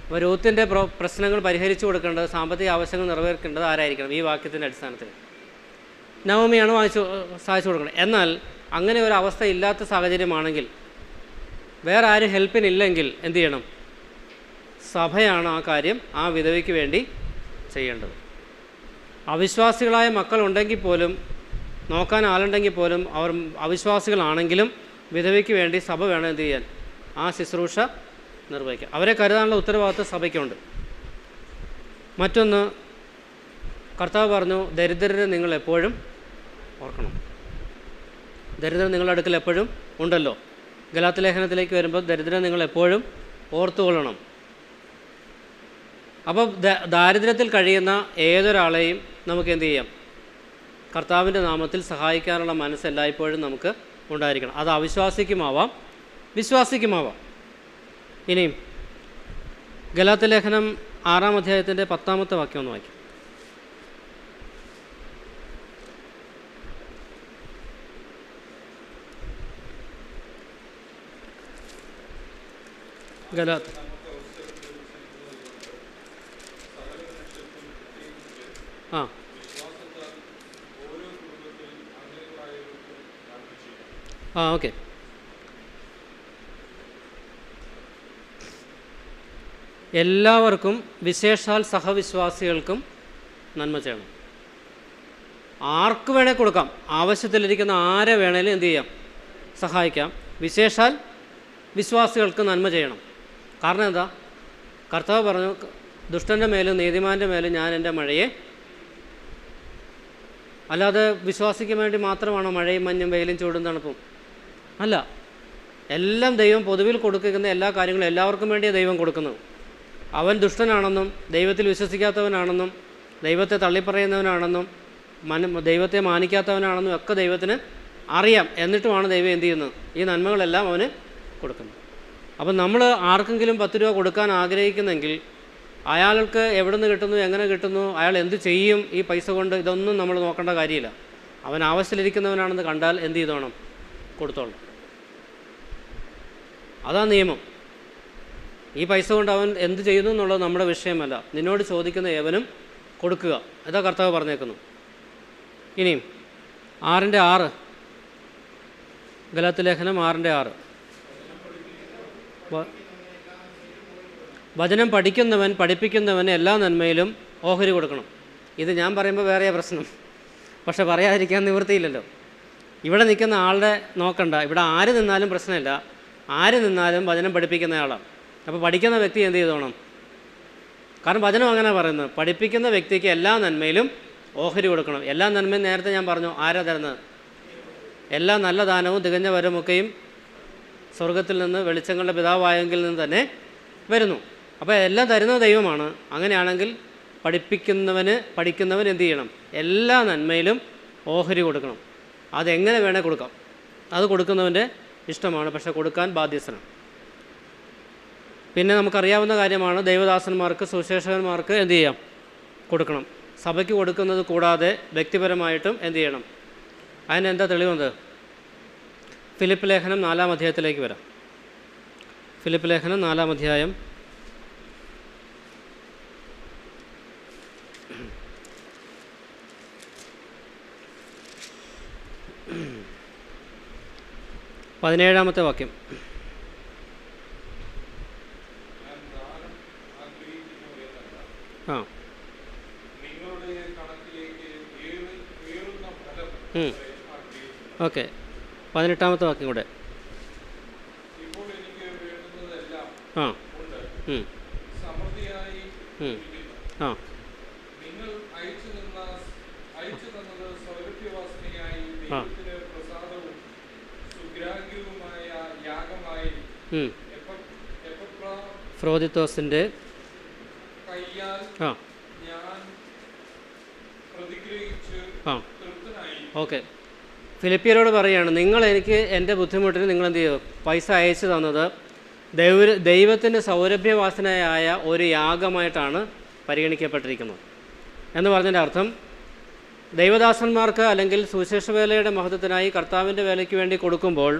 അപ്പോൾ രൂത്തിൻ്റെ പ്രശ്നങ്ങൾ പരിഹരിച്ചു കൊടുക്കേണ്ടത്, സാമ്പത്തിക ആവശ്യങ്ങൾ നിറവേർക്കേണ്ടത് ആരായിരിക്കണം? ഈ വാക്യത്തിൻ്റെ അടിസ്ഥാനത്തിൽ നവമിയാണ് സാധിച്ചു കൊടുക്കണം. എന്നാൽ അങ്ങനെ ഒരു അവസ്ഥ ഇല്ലാത്ത സാഹചര്യമാണെങ്കിൽ, വേറെ ആരും ഹെൽപ്പിനില്ലെങ്കിൽ എന്ത് ചെയ്യണം? സഭയാണ് ആ കാര്യം ആ വിധവയ്ക്ക് വേണ്ടി ചെയ്യേണ്ടത്. അവിശ്വാസികളായ മക്കളുണ്ടെങ്കിൽ പോലും, നോക്കാൻ ആളുണ്ടെങ്കിൽ പോലും, അവർ അവിശ്വാസികളാണെങ്കിലും വിധവയ്ക്ക് വേണ്ടി സഭ വേണം എന്ത് ചെയ്യാൻ, ആ ശുശ്രൂഷ നിർവഹിക്കാം. അവരെ കരുതാനുള്ള ഉത്തരവാദിത്വം സഭയ്ക്കുണ്ട്. മറ്റൊന്ന്, കർത്താവ് പറഞ്ഞു, ദരിദ്രരെ നിങ്ങൾ എപ്പോഴും ഓർക്കണം. ദരിദ്രർ നിങ്ങളുടെ അടുക്കൽ എപ്പോഴും ഉണ്ടല്ലോ. ഗലാത്യ ലേഖനത്തിലേക്ക് വരുമ്പോൾ ദരിദ്രരെ നിങ്ങൾ എപ്പോഴും ഓർത്തുകൊള്ളണം. അപ്പോൾ ദാരിദ്ര്യത്തിൽ കഴിയുന്ന ഏതൊരാളെയും നമുക്ക് എന്ത് ചെയ്യാം, കർത്താവിൻ്റെ നാമത്തിൽ സഹായിക്കാനുള്ള മനസ്സ് എല്ലായ്പ്പോഴും നമുക്ക് ഉണ്ടായിരിക്കണം. അത് അവിശ്വാസിക്കുമാവാം, വിശ്വാസിക്കുമാവാം. ഇനിയും ഗലാത്യ ലേഖനം 6-ാം അധ്യായത്തിൻ്റെ 10-ാമത്തെ വാക്യം ഒന്ന് വായിക്കും. ഗലാത്യ ഓക്കെ. എല്ലാവർക്കും, വിശേഷാൽ സഹവിശ്വാസികൾക്കും നന്മ ചെയ്യണം. ആർക്ക് വേണേൽ കൊടുക്കാം, ആവശ്യത്തിലിരിക്കുന്ന ആരെ വേണേലും എന്ത് ചെയ്യാം, സഹായിക്കാം. വിശേഷാൽ വിശ്വാസികൾക്ക് നന്മ ചെയ്യണം. കാരണം എന്താ, കർത്താവ് പറഞ്ഞു, ദുഷ്ടൻ്റെ മേലും നീതിമാൻ്റെ മേലും ഞാൻ എൻ്റെ മഴയെ. അല്ലാതെ വിശ്വാസിക്ക് വേണ്ടി മാത്രമാണോ മഴയും മഞ്ഞും വെയിലും ചൂടും തണുപ്പും? അല്ല, എല്ലാം ദൈവം പൊതുവിൽ കൊടുക്കുന്ന എല്ലാ കാര്യങ്ങളും എല്ലാവർക്കും വേണ്ടിയാണ് ദൈവം കൊടുക്കുന്നത്. അവൻ ദുഷ്ടനാണെന്നും ദൈവത്തിൽ വിശ്വസിക്കാത്തവനാണെന്നും ദൈവത്തെ തള്ളിപ്പറയുന്നവനാണെന്നും ദൈവത്തെ മാനിക്കാത്തവനാണെന്നും ഒക്കെ ദൈവത്തിന് അറിയാം. എന്നിട്ടുമാണ് ദൈവം എന്ത് ചെയ്യുന്നത്, ഈ നന്മകളെല്ലാം അവന് കൊടുക്കുന്നത്. അപ്പം നമ്മൾ ആർക്കെങ്കിലും 10 രൂപ കൊടുക്കാൻ ആഗ്രഹിക്കുന്നെങ്കിൽ അയാൾക്ക് എവിടെ നിന്ന് കിട്ടുന്നു, എങ്ങനെ കിട്ടുന്നു, അയാൾ എന്ത് ചെയ്യും ഈ പൈസ കൊണ്ട്, ഇതൊന്നും നമ്മൾ നോക്കേണ്ട കാര്യമില്ല. അവൻ ആവശ്യത്തിലിരിക്കുന്നവനാണെന്ന് കണ്ടാൽ എന്ത് ചെയ്തോണം, കൊടുത്തോളണം. അതാ നിയമം. ഈ പൈസ കൊണ്ട് അവൻ എന്ത് ചെയ്യുന്നു എന്നുള്ളത് നമ്മുടെ വിഷയമല്ല. നിന്നോട് ചോദിക്കുന്ന ഏവനും കൊടുക്കുക. ഇതാ കർത്താവ് പറഞ്ഞേക്കുന്നു. ഇനിയും 6:6, ഗലാത്യ ലേഖനം 6:6, വചനം പഠിക്കുന്നവൻ പഠിപ്പിക്കുന്നവന് എല്ലാ നന്മയിലും ഓഹരി കൊടുക്കണം. ഇത് ഞാൻ പറയുമ്പോൾ വേറെയാ പ്രശ്നം, പക്ഷെ പറയാതിരിക്കാൻ നിവൃത്തിയില്ലല്ലോ. ഇവിടെ നിൽക്കുന്ന ആളുടെ നോക്കണ്ട, ഇവിടെ ആര് നിന്നാലും പ്രശ്നമില്ല. ആര് നിന്നാലും വചനം പഠിപ്പിക്കുന്ന ആളാണ്. അപ്പോൾ പഠിക്കുന്ന വ്യക്തി എന്ത് ചെയ്തോണം, കാരണം വചനം അങ്ങനെ പറയുന്നത്, പഠിപ്പിക്കുന്ന വ്യക്തിക്ക് എല്ലാ നന്മയിലും ഓഹരി കൊടുക്കണം. എല്ലാ നന്മയും നേരത്തെ ഞാൻ പറഞ്ഞു, ആരാ തരുന്നത്? എല്ലാ നല്ല ദാനവും തികഞ്ഞ വരമൊക്കെയും സ്വർഗത്തിൽ നിന്ന് വെളിച്ചങ്ങളുടെ പിതാവായെങ്കിൽ നിന്ന് തന്നെ വരുന്നു. അപ്പോൾ എല്ലാം തരുന്നത് ദൈവമാണ്. അങ്ങനെയാണെങ്കിൽ പഠിക്കുന്നവൻ എന്ത് ചെയ്യണം, എല്ലാ നന്മയിലും ഓഹരി കൊടുക്കണം. അതെങ്ങനെ വേണേൽ കൊടുക്കാം, അത് കൊടുക്കുന്നവൻ്റെ ഇഷ്ടമാണ്, പക്ഷെ കൊടുക്കാൻ ബാധ്യസ്ഥനാണ്. പിന്നെ നമുക്കറിയാവുന്ന കാര്യമാണ്, ദൈവദാസന്മാർക്ക് സുവിശേഷകന്മാർക്ക് എന്ത് ചെയ്യാം, കൊടുക്കണം. സഭയ്ക്ക് കൊടുക്കുന്നത് കൂടാതെ വ്യക്തിപരമായിട്ടും എന്ത് ചെയ്യണം. അതിനെന്താ തെളിവുണ്ട്? ഫിലിപ്പ് ലേഖനം 4-ാം അധ്യായത്തിലേക്ക് വരാം. ഫിലിപ്പ് ലേഖനം 4-ാം അധ്യായം 17-ാമത്തെ വാക്യം. ഓക്കെ, 18-ാമത്തെ വാക്യം കൂടെ. ഫ്രോദിത്തോസിൻ്റെ ഓക്കെ, ഫിലിപ്പിയരോട് പറയുകയാണ്, നിങ്ങൾ എനിക്ക് എൻ്റെ ബുദ്ധിമുട്ടിന് നിങ്ങൾ എന്ത് ചെയ്തു, പൈസ അയച്ചു തന്നത് ദൈവത്തിൻ്റെ സൗരഭ്യവാസനയായ ഒരു യാഗമായിട്ടാണ് പരിഗണിക്കപ്പെട്ടിരിക്കുന്നത് എന്ന് പറഞ്ഞതിൻ്റെ അർത്ഥം, ദൈവദാസന്മാർക്ക് അല്ലെങ്കിൽ സുവിശേഷ വേലയുടെ മഹത്വത്തിനായി കർത്താവിൻ്റെ വേലയ്ക്ക് വേണ്ടി കൊടുക്കുമ്പോൾ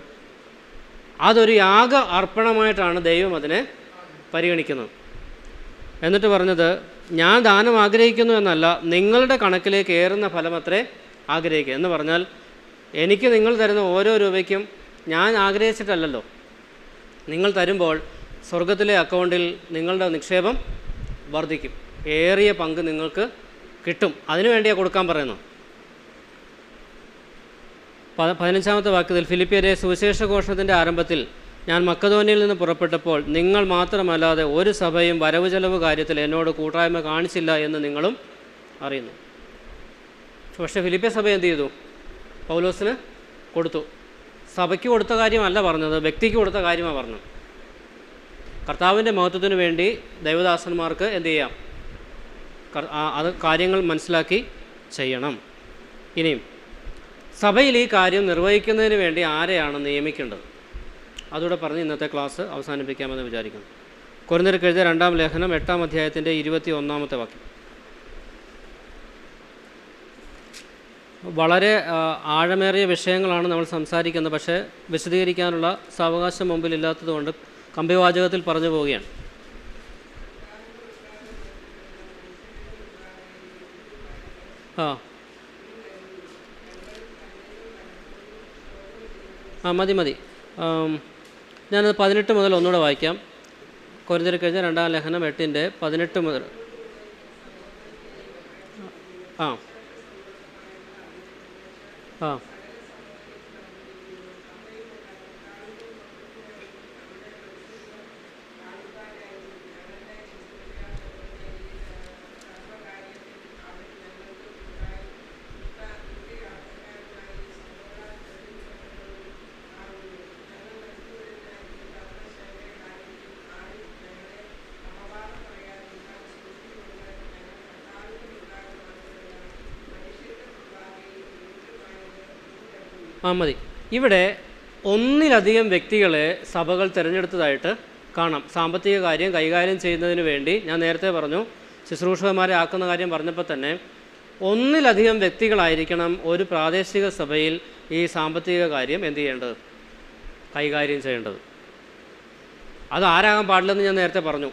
അതൊരു യാഗ അർപ്പണമായിട്ടാണ് ദൈവം അതിനെ പരിഗണിക്കുന്നത്. എന്നിട്ട് പറഞ്ഞത്, ഞാൻ ദാനം ആഗ്രഹിക്കുന്നു എന്നല്ല, നിങ്ങളുടെ കണക്കിലേക്ക് ഏറുന്ന ഫലമത്രേ ആഗ്രഹിക്കുക. എന്ന് പറഞ്ഞാൽ, എനിക്ക് നിങ്ങൾ തരുന്ന ഓരോ രൂപയ്ക്കും ഞാൻ ആഗ്രഹിച്ചിട്ടല്ലല്ലോ, നിങ്ങൾ തരുമ്പോൾ സ്വർഗത്തിലെ അക്കൗണ്ടിൽ നിങ്ങളുടെ നിക്ഷേപം വർദ്ധിക്കും, ഏറിയ പങ്ക് നിങ്ങൾക്ക് കിട്ടും. അതിനു വേണ്ടിയാണ് കൊടുക്കാൻ പറയുന്നത്. 15-ാമത്തെ വാക്യത്തിൽ, ഫിലിപ്പിയരെ സുവിശേഷ ഘോഷണത്തിൻ്റെ ആരംഭത്തിൽ ഞാൻ മക്കതോന്യയിൽ നിന്ന് പുറപ്പെട്ടപ്പോൾ നിങ്ങൾ മാത്രമല്ലാതെ ഒരു സഭയും വരവ് ചെലവ് കാര്യത്തിൽ എന്നോട് കൂട്ടായ്മ കാണിച്ചില്ല എന്ന് നിങ്ങളും അറിയുന്നു. പക്ഷേ ഫിലിപ്പിയ സഭ എന്ത് ചെയ്തു? പൗലോസിന് കൊടുത്തു. സഭയ്ക്ക് കൊടുത്ത കാര്യമല്ല പറഞ്ഞത്, വ്യക്തിക്ക് കൊടുത്ത കാര്യമാണ് പറഞ്ഞത്. കർത്താവിൻ്റെ മഹത്വത്തിന് വേണ്ടി ദൈവദാസന്മാർക്ക് എന്ത് ചെയ്യാം? അത് കാര്യങ്ങൾ മനസ്സിലാക്കി ചെയ്യണം. ഇനിയും സഭയിൽ ഈ കാര്യം നിർവഹിക്കുന്നതിന് വേണ്ടി ആരെയാണ് നിയമിക്കേണ്ടത്? അതുകൂടെ പറഞ്ഞ് ഇന്നത്തെ ക്ലാസ് അവസാനിപ്പിക്കാമെന്ന് വിചാരിക്കുന്നു. കൊരിന്ത്യർക്ക് എഴുതിയ 2-ാം ലേഖനം 8-ാം അധ്യായത്തിൻ്റെ 21-ാമത്തെ വാക്യം. വളരെ ആഴമേറിയ വിഷയങ്ങളാണ് നമ്മൾ സംസാരിക്കുന്നത്. പക്ഷേ വിശദീകരിക്കാനുള്ള സാവകാശം മുമ്പിലില്ലാത്തതുകൊണ്ട് കമ്പിവാചകത്തിൽ പറഞ്ഞു പോവുകയാണ്. മതി. ഞാനത് 18 മുതൽ ഒന്നുകൂടെ വായിക്കാം. കൊരിന്ത്യർക്ക് എഴുതിയ 2-ാം ലേഖനം 8-ന്റെ 18 മുതൽ. മതി. ഇവിടെ ഒന്നിലധികം വ്യക്തികളെ സഭകൾ തിരഞ്ഞെടുത്തതായിട്ട് കാണാം. സാമ്പത്തിക കാര്യം കൈകാര്യം ചെയ്യുന്നതിന് വേണ്ടി ഞാൻ നേരത്തെ പറഞ്ഞു, ശുശ്രൂഷകന്മാരെ ആക്കുന്ന കാര്യം പറഞ്ഞപ്പോൾ തന്നെ ഒന്നിലധികം വ്യക്തികളായിരിക്കണം ഒരു പ്രാദേശിക സഭയിൽ ഈ സാമ്പത്തിക കാര്യം എന്ത് ചെയ്യേണ്ടത്? കൈകാര്യം ചെയ്യേണ്ടത്. അത് ആരാകാൻ പാടില്ലെന്ന് ഞാൻ നേരത്തെ പറഞ്ഞു.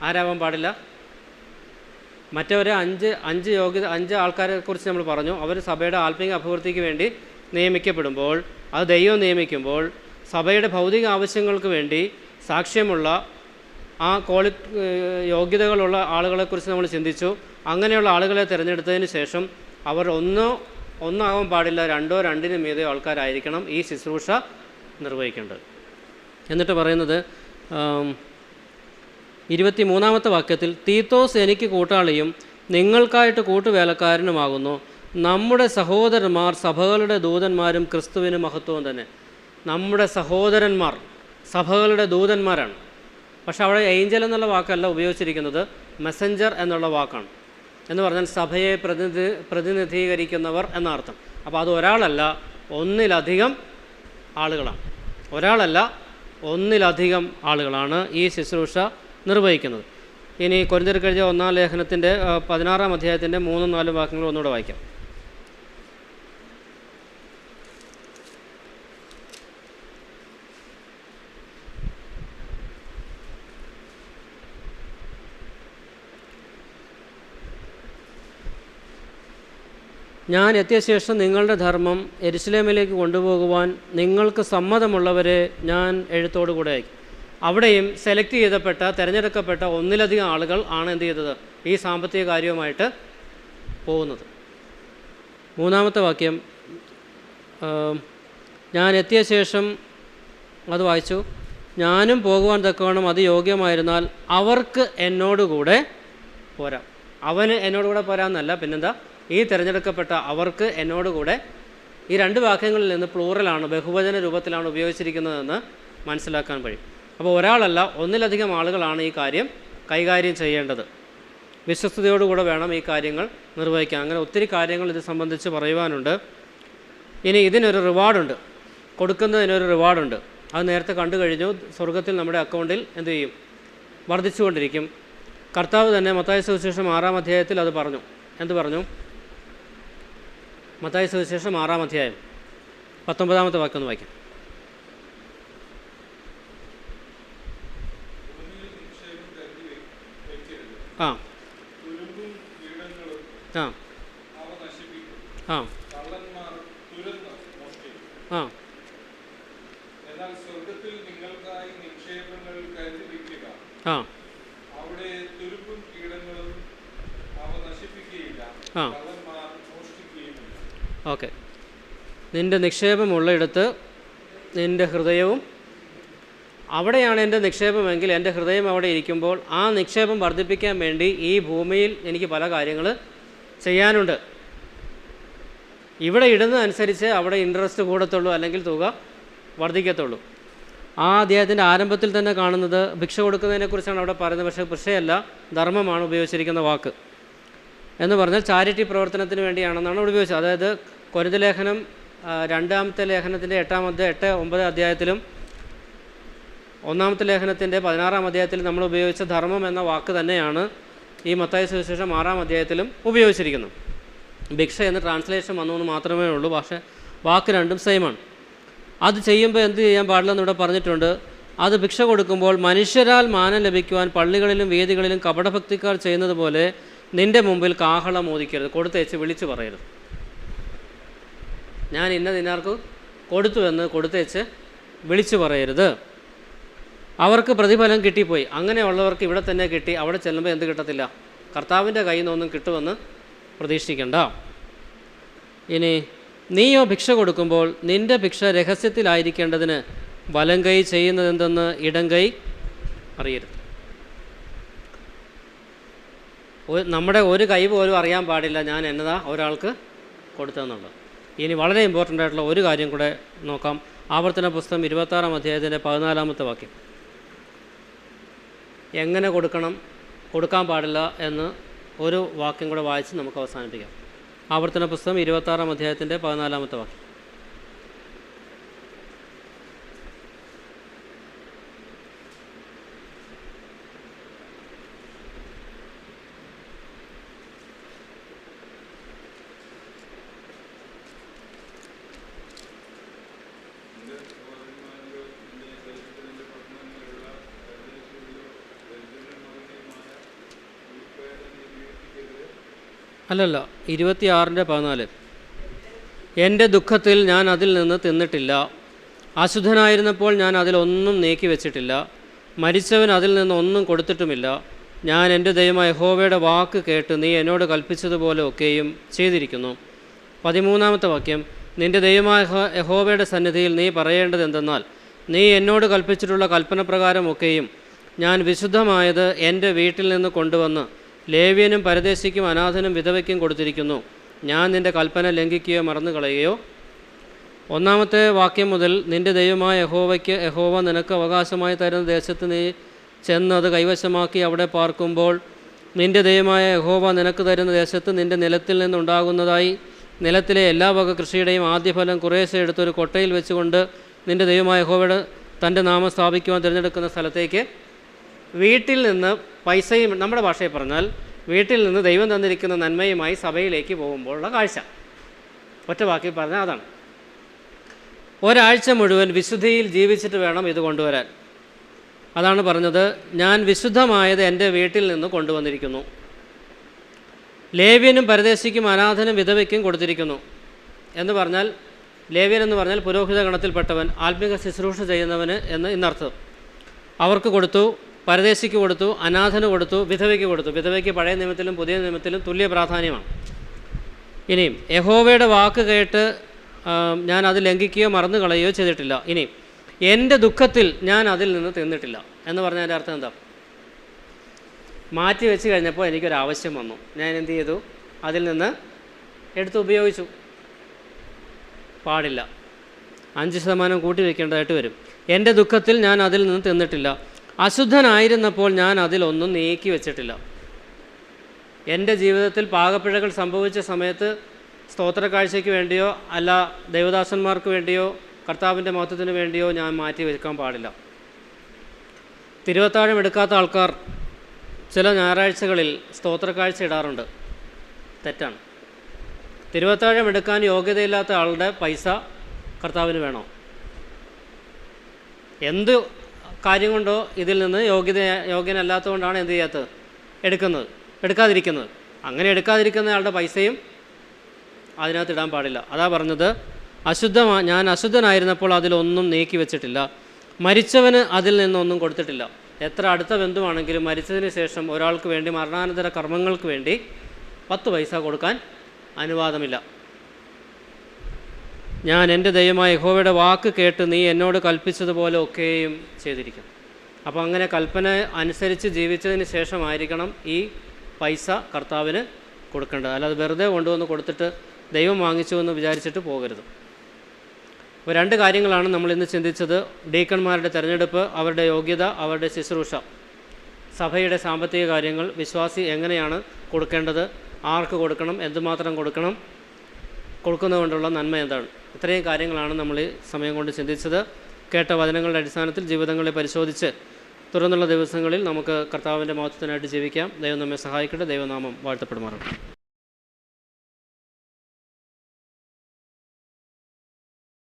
ആരാകാൻ പാടില്ല? മറ്റവരെ അഞ്ച് ആൾക്കാരെ കുറിച്ച് നമ്മൾ പറഞ്ഞു. അവർ സഭയുടെ ആത്മീക അഭിവൃദ്ധിക്ക് വേണ്ടി നിയമിക്കപ്പെടുമ്പോൾ, അത് ദൈവം നിയമിക്കുമ്പോൾ സഭയുടെ ഭൗതിക ആവശ്യങ്ങൾക്ക് വേണ്ടി സാക്ഷ്യമുള്ള യോഗ്യതകളുള്ള ആളുകളെക്കുറിച്ച് നമ്മൾ ചിന്തിച്ചു. അങ്ങനെയുള്ള ആളുകളെ തിരഞ്ഞെടുത്തതിന് ശേഷം അവർ ഒന്നാകാൻ പാടില്ല, രണ്ടിന് മീതെ ആൾക്കാരായിരിക്കണം ഈ ശുശ്രൂഷ നിർവഹിക്കേണ്ടത്. എന്നിട്ട് പറയുന്നത് 23-ാമത്തെ വാക്യത്തിൽ, തീത്തോസ് എനിക്ക് കൂട്ടാളിയും നിങ്ങൾക്കായിട്ട് കൂട്ടുവേലക്കാരനുമാകുന്നു. നമ്മുടെ സഹോദരന്മാർ സഭകളുടെ ദൂതന്മാരും ക്രിസ്തുവിന് മഹത്വവും തന്നെ. നമ്മുടെ സഹോദരന്മാർ സഭകളുടെ ദൂതന്മാരാണ്. പക്ഷെ അവിടെ ഏഞ്ചൽ എന്നുള്ള വാക്കല്ല ഉപയോഗിച്ചിരിക്കുന്നത്, മെസ്സഞ്ചർ എന്നുള്ള വാക്കാണ്. എന്ന് പറഞ്ഞാൽ സഭയെ പ്രതിനിധീകരിക്കുന്നവർ എന്നർത്ഥം. അപ്പോൾ അത് ഒരാളല്ല, ഒന്നിലധികം ആളുകളാണ് ഈ ശുശ്രൂഷ നിർവഹിക്കുന്നത്. ഇനി കൊരിന്ത്യർക്ക് എഴുതിയ 1-ാം ലേഖനത്തിൻ്റെ 16-ാം അധ്യായത്തിൻ്റെ 3-4 വാക്യങ്ങൾ ഒന്നുകൂടെ വായിക്കാം. ഞാൻ എത്തിയ ശേഷം നിങ്ങളുടെ ധർമ്മം യെരുശലേമിലേക്ക് കൊണ്ടുപോകുവാൻ നിങ്ങൾക്ക് സമ്മതമുള്ളവരെ ഞാൻ എഴുത്തോടുകൂടെ അയക്കും. അവിടെയും സെലക്ട് തിരഞ്ഞെടുക്കപ്പെട്ട ഒന്നിലധികം ആളുകൾ ആണ് എന്ത് ചെയ്തത്? ഈ സാമ്പത്തിക കാര്യവുമായിട്ട് പോകുന്നത്. 3-ാമത്തെ വാക്യം, ഞാൻ എത്തിയ ശേഷം അത് വായിച്ചു. ഞാനും പോകുവാൻ തക്കവണ്ണം അത് യോഗ്യമായിരുന്നാൽ അവർക്ക് എന്നോടുകൂടെ പോരാം. അവന് എന്നോടുകൂടെ പോരാമെന്നല്ല, പിന്നെന്താ? ഈ തിരഞ്ഞെടുക്കപ്പെട്ട അവർക്ക് എന്നോടുകൂടെ. ഈ 2 വാക്യങ്ങളിൽ നിന്ന് പ്ലൂറലാണ്, ബഹുവചന രൂപത്തിലാണ് ഉപയോഗിച്ചിരിക്കുന്നതെന്ന് മനസ്സിലാക്കാൻ കഴിയും. അപ്പോൾ ഒരാളല്ല, ഒന്നിലധികം ആളുകളാണ് ഈ കാര്യം കൈകാര്യം ചെയ്യേണ്ടത്. വിശ്വസ്തയോടുകൂടെ വേണം ഈ കാര്യങ്ങൾ നിർവഹിക്കാൻ. അങ്ങനെ ഒത്തിരി കാര്യങ്ങൾ ഇത് സംബന്ധിച്ച് പറയുവാനുണ്ട്. ഇനി ഇതിനൊരു റിവാർഡുണ്ട്, കൊടുക്കുന്നതിനൊരു റിവാർഡുണ്ട്. അത് നേരത്തെ കണ്ടു കഴിഞ്ഞു. സ്വർഗത്തിൽ നമ്മുടെ അക്കൗണ്ടിൽ എന്ത് ചെയ്യും? വർദ്ധിച്ചുകൊണ്ടിരിക്കും. കർത്താവ് തന്നെ മത്തായി സുവിശേഷം 6-ാം അധ്യായത്തിൽ അത് പറഞ്ഞു. എന്ത് പറഞ്ഞു? മത്തായി സുവിശേഷം 6-ാം അധ്യായം 19-ാമത്തെ വാക്യം ഒന്ന് വായിക്കാം. ആ ആ ആ ആ ആ ആ ഓക്കെ. നിൻ്റെ നിക്ഷേപമുള്ളയിടത്ത് നിൻ്റെ ഹൃദയവും, അവിടെയാണ് എൻ്റെ നിക്ഷേപമെങ്കിൽ എൻ്റെ ഹൃദയം അവിടെ ഇരിക്കുമ്പോൾ ആ നിക്ഷേപം വർദ്ധിപ്പിക്കാൻ വേണ്ടി ഈ ഭൂമിയിൽ എനിക്ക് പല കാര്യങ്ങൾ ചെയ്യാനുണ്ട്. ഇവിടെ ഇടുന്നതനുസരിച്ച് അവിടെ ഇൻട്രസ്റ്റ് കൂടത്തുള്ളൂ, അല്ലെങ്കിൽ തുക വർദ്ധിക്കത്തുള്ളൂ. ആ അധ്യായത്തിൻ്റെ ആരംഭത്തിൽ തന്നെ കാണുന്നത് ഭിക്ഷ കൊടുക്കുന്നതിനെക്കുറിച്ചാണ് അവിടെ പറയുന്നത്. പക്ഷേ ഭിക്ഷയല്ല, ധർമ്മമാണ് ഉപയോഗിച്ചിരിക്കുന്ന വാക്ക്. എന്ന് പറഞ്ഞാൽ ചാരിറ്റി പ്രവർത്തനത്തിന് വേണ്ടിയാണെന്നാണ് അവിടെ ഉപയോഗിച്ചത്. അതായത് കൊരിന്ത്യർ ലേഖനം 2-ാമത്തെ ലേഖനത്തിൻ്റെ 8-9 അധ്യായത്തിലും 1-ാമത്തെ ലേഖനത്തിൻ്റെ 16-ാം അധ്യായത്തിലും നമ്മൾ ഉപയോഗിച്ച ധർമ്മം എന്ന വാക്ക് തന്നെയാണ് ഈ മത്തായി സുവിശേഷം 6-ാം അധ്യായത്തിലും ഉപയോഗിച്ചിരിക്കുന്നത്. ഭിക്ഷ എന്ന് ട്രാൻസ്ലേഷൻ വന്നു എന്ന് മാത്രമേ ഉള്ളൂ, പക്ഷേ വാക്ക് രണ്ടും സെയിമാണ്. അത് ചെയ്യുമ്പോൾ എന്ത് ചെയ്യാൻ പാടില്ലെന്ന് ഇവിടെ പറഞ്ഞിട്ടുണ്ട്. അത് ഭിക്ഷ കൊടുക്കുമ്പോൾ മനുഷ്യരാൽ മാനം ലഭിക്കുവാൻ പള്ളികളിലും വേദികളിലും കപടഭക്തിക്കാർ ചെയ്യുന്നത് പോലെ നിൻ്റെ മുമ്പിൽ കാഹളം മോദിക്കരുത്, കൊടുത്തേച്ച് വിളിച്ചു പറയരുത്. ഞാൻ ഇന്നതിനാർക്ക് കൊടുത്തു എന്ന് കൊടുത്തേച്ച് വിളിച്ചു പറയരുത്. അവർക്ക് പ്രതിഫലം കിട്ടിപ്പോയി. അങ്ങനെയുള്ളവർക്ക് ഇവിടെ തന്നെ കിട്ടി, അവിടെ ചെല്ലുമ്പോൾ എന്ത് കിട്ടത്തില്ല? കർത്താവിൻ്റെ കയ്യിൽ നിന്നൊന്നും കിട്ടുമെന്ന് പ്രതീക്ഷിക്കണ്ട. ഇനി നീയോ ഭിക്ഷ കൊടുക്കുമ്പോൾ നിൻ്റെ ഭിക്ഷ രഹസ്യത്തിലായിരിക്കേണ്ടതിന് വലം കൈ ചെയ്യുന്നതെന്തെന്ന് ഇടം കൈ അറിയരുത്. നമ്മുടെ ഒരു കൈ പോലും അറിയാൻ പാടില്ല ഞാൻ എന്നതാ ഒരാൾക്ക് കൊടുത്തതെന്നുള്ളത്. ഇനി വളരെ ഇമ്പോർട്ടൻ്റ് ആയിട്ടുള്ള ഒരു കാര്യം കൂടെ നോക്കാം. ആവർത്തന പുസ്തകം 26-ാം അധ്യായത്തിൻ്റെ 14-ാമത്തെ വാക്യം. എങ്ങനെ കൊടുക്കണം, കൊടുക്കാൻ പാടില്ല എന്ന് ഒരു വാക്യം കൂടെ വായിച്ച് നമുക്ക് അവസാനിപ്പിക്കാം. ആവർത്തന പുസ്തകം 26-ാം അധ്യായത്തിൻ്റെ 14-ാമത്തെ വാക്യം. അല്ലല്ല, 26-14. എൻ്റെ ദുഃഖത്തിൽ ഞാൻ അതിൽ നിന്ന് തിന്നിട്ടില്ല, അശുദ്ധനായിരുന്നപ്പോൾ ഞാൻ അതിലൊന്നും നീക്കി വെച്ചിട്ടില്ല, മരിച്ചവൻ അതിൽ നിന്ന് ഒന്നും കൊടുത്തിട്ടുമില്ല. ഞാൻ എൻ്റെ ദൈവമായ യഹോവയുടെ വാക്ക് കേട്ട് നീ എന്നോട് കൽപ്പിച്ചതുപോലെ ഒക്കെയും ചെയ്തിരിക്കുന്നു. 13-ാമത്തെ വാക്യം. നിൻ്റെ ദൈവമായ യഹോവയുടെ സന്നിധിയിൽ നീ പറയേണ്ടത് എന്തെന്നാൽ, നീ എന്നോട് കൽപ്പിച്ചിട്ടുള്ള കൽപ്പനപ്രകാരം ഒക്കെയും ഞാൻ വിശുദ്ധമായത് എൻ്റെ വീട്ടിൽ നിന്ന് കൊണ്ടുവന്ന് ലേവ്യനും പരദേശിക്കും അനാഥനും വിധവയ്ക്കും കൊടുത്തിരിക്കുന്നു. ഞാൻ നിൻ്റെ കൽപ്പന ലംഘിക്കുകയോ മറന്നു കളയുകയോ. 1-ാമത്തെ വാക്യം മുതൽ നിൻ്റെ ദൈവമായ യഹോവ നിനക്ക് അവകാശമായി തരുന്ന ദേശത്ത് നീ ചെന്ന് അത് കൈവശമാക്കി അവിടെ പാർക്കുമ്പോൾ നിൻ്റെ ദൈവമായ യഹോവ നിനക്ക് തരുന്ന ദേശത്ത് നിൻ്റെ നിലത്തിൽ നിന്നുണ്ടാകുന്നതായി നിലത്തിലെ എല്ലാ വക കൃഷിയുടെയും ആദ്യഫലം കുറേശ്ശെ എടുത്തൊരു കൊട്ടയിൽ വെച്ചുകൊണ്ട് നിൻ്റെ ദൈവമായ യഹോവയുടെ തൻ്റെ നാമം സ്ഥാപിക്കുവാൻ തിരഞ്ഞെടുക്കുന്ന സ്ഥലത്തേക്ക് വീട്ടിൽ നിന്ന് പൈസയും, നമ്മുടെ ഭാഷയിൽ പറഞ്ഞാൽ വീട്ടിൽ നിന്ന് ദൈവം തന്നിരിക്കുന്ന നന്മയുമായി സഭയിലേക്ക് പോകുമ്പോഴുള്ള കാഴ്ച. ഒറ്റ വാക്കിൽ പറഞ്ഞാൽ അതാണ്. ഒരാഴ്ച മുഴുവൻ വിശുദ്ധിയിൽ ജീവിച്ചിട്ട് വേണം ഇത് കൊണ്ടുവരാൻ. അതാണ് പറഞ്ഞത്, ഞാൻ വിശുദ്ധമായത് എൻ്റെ വീട്ടിൽ നിന്ന് കൊണ്ടുവന്നിരിക്കുന്നു. ലേവ്യനും പരദേശിക്കും അനാഥനും വിധവയ്ക്കും കൊടുത്തിരിക്കുന്നു എന്ന് പറഞ്ഞാൽ, ലേവ്യൻ എന്ന് പറഞ്ഞാൽ പുരോഹിത ഗണത്തിൽപ്പെട്ടവൻ, ആത്മിക ശുശ്രൂഷ ചെയ്യുന്നവന് എന്ന് ഇന്നർത്ഥം. അവർക്ക് കൊടുത്തു, പരദേശിക്ക് കൊടുത്തു, അനാഥന് കൊടുത്തു, വിധവയ്ക്ക് കൊടുത്തു. വിധവയ്ക്ക് പഴയ നിയമത്തിലും പുതിയ നിയമത്തിലും തുല്യ പ്രാധാന്യമാണ്. ഇനിയും യഹോവയുടെ വാക്ക് കേട്ട് ഞാൻ അത് ലംഘിക്കുകയോ മറന്നു കളയുകയോ ചെയ്തിട്ടില്ല. ഇനി എൻ്റെ ദുഃഖത്തിൽ ഞാൻ അതിൽ നിന്ന് തിന്നിട്ടില്ല എന്ന് പറഞ്ഞാൽ എൻ്റെ അർത്ഥം എന്താ? മാറ്റി വെച്ച് കഴിഞ്ഞപ്പോൾ എനിക്കൊരാവശ്യം വന്നു, ഞാൻ എന്ത് ചെയ്തു? അതിൽ നിന്ന് എടുത്ത് ഉപയോഗിച്ചു. പാടില്ല, 5% കൂട്ടി വയ്ക്കേണ്ടതായിട്ട് വരും. എൻ്റെ ദുഃഖത്തിൽ ഞാൻ അതിൽ നിന്ന് തിന്നിട്ടില്ല, അശുദ്ധനായിരുന്നപ്പോൾ ഞാൻ അതിലൊന്നും നീക്കി വെച്ചിട്ടില്ല. എൻ്റെ ജീവിതത്തിൽ പാകപ്പിഴകൾ സംഭവിച്ച സമയത്ത് സ്തോത്ര കാഴ്ചയ്ക്ക് വേണ്ടിയോ അല്ല ദൈവദാസന്മാർക്ക് വേണ്ടിയോ കർത്താവിൻ്റെ മഹത്വത്തിന് വേണ്ടിയോ ഞാൻ മാറ്റി വെക്കാൻ പാടില്ല. തിരുവത്താഴം എടുക്കാത്ത ആൾക്കാർ ചില ഞായറാഴ്ചകളിൽ സ്തോത്ര കാഴ്ച ഇടാറുണ്ട്. തെറ്റാണ്. തിരുവത്താഴം എടുക്കാൻ യോഗ്യതയില്ലാത്ത ആളുടെ പൈസ കർത്താവിന് വേണോ? എന്ത് കാര്യം കൊണ്ടോ ഇതിൽ നിന്ന് യോഗ്യനല്ലാത്തതുകൊണ്ടാണ് എന്ത് ചെയ്യാത്തത്? എടുക്കാതിരിക്കുന്നത്. അങ്ങനെ എടുക്കാതിരിക്കുന്ന ആളുടെ പൈസയും അതിനകത്ത് ഇടാൻ പാടില്ല. അതാ പറഞ്ഞത്, ഞാൻ അശുദ്ധനായിരുന്നപ്പോൾ അതിലൊന്നും നീക്കി വെച്ചിട്ടില്ല, മരിച്ചവന് അതിൽ നിന്നൊന്നും കൊടുത്തിട്ടില്ല. എത്ര അടുത്ത ബന്ധുവാണെങ്കിലും മരിച്ചതിന് ശേഷം ഒരാൾക്ക് വേണ്ടി മരണാനന്തര കർമ്മങ്ങൾക്ക് വേണ്ടി 10 പൈസ കൊടുക്കാൻ അനുവാദമില്ല. ഞാൻ എൻ്റെ ദൈവമായ യഹോവയുടെ വാക്ക് കേട്ട് നീ എന്നോട് കൽപ്പിച്ചതുപോലെ ഒക്കെയും ചെയ്തിരിക്കും. അപ്പോൾ അങ്ങനെ കൽപ്പന അനുസരിച്ച് ജീവിച്ചതിന് ശേഷമായിരിക്കണം ഈ പൈസ കർത്താവിന് കൊടുക്കേണ്ടത്. അല്ലാതെ വെറുതെ കൊണ്ടുവന്ന് കൊടുത്തിട്ട് ദൈവം വാങ്ങിച്ചു എന്ന് വിചാരിച്ചിട്ട് പോകരുത്. അപ്പോൾ 2 കാര്യങ്ങളാണ് നമ്മളിന്ന് ചിന്തിച്ചത്. ഡീക്കന്മാരുടെ തിരഞ്ഞെടുപ്പ്, അവരുടെ യോഗ്യത, അവരുടെ ശുശ്രൂഷ, സഭയുടെ സാമ്പത്തിക കാര്യങ്ങൾ, വിശ്വാസി എങ്ങനെയാണ് കൊടുക്കേണ്ടത്, ആർക്ക് കൊടുക്കണം, എന്തുമാത്രം കൊടുക്കണം, കൊടുക്കുന്നതുകൊണ്ടുള്ള നന്മ എന്താണ്. ഇത്രയും കാര്യങ്ങളാണ് നമ്മൾ ഈ സമയം കൊണ്ട് ചിന്തിച്ചത്. കേട്ട വചനങ്ങളുടെ അടിസ്ഥാനത്തിൽ ജീവിതങ്ങളെ പരിശോധിച്ച് തുടർന്നുള്ള ദിവസങ്ങളിൽ നമുക്ക് കർത്താവിൻ്റെ മഹത്വത്തിനായിട്ട് ജീവിക്കാം. ദൈവം നമ്മെ സഹായിക്കട്ടെ. ദൈവനാമം വാഴ്ത്തപ്പെടുമാറാകട്ടെ.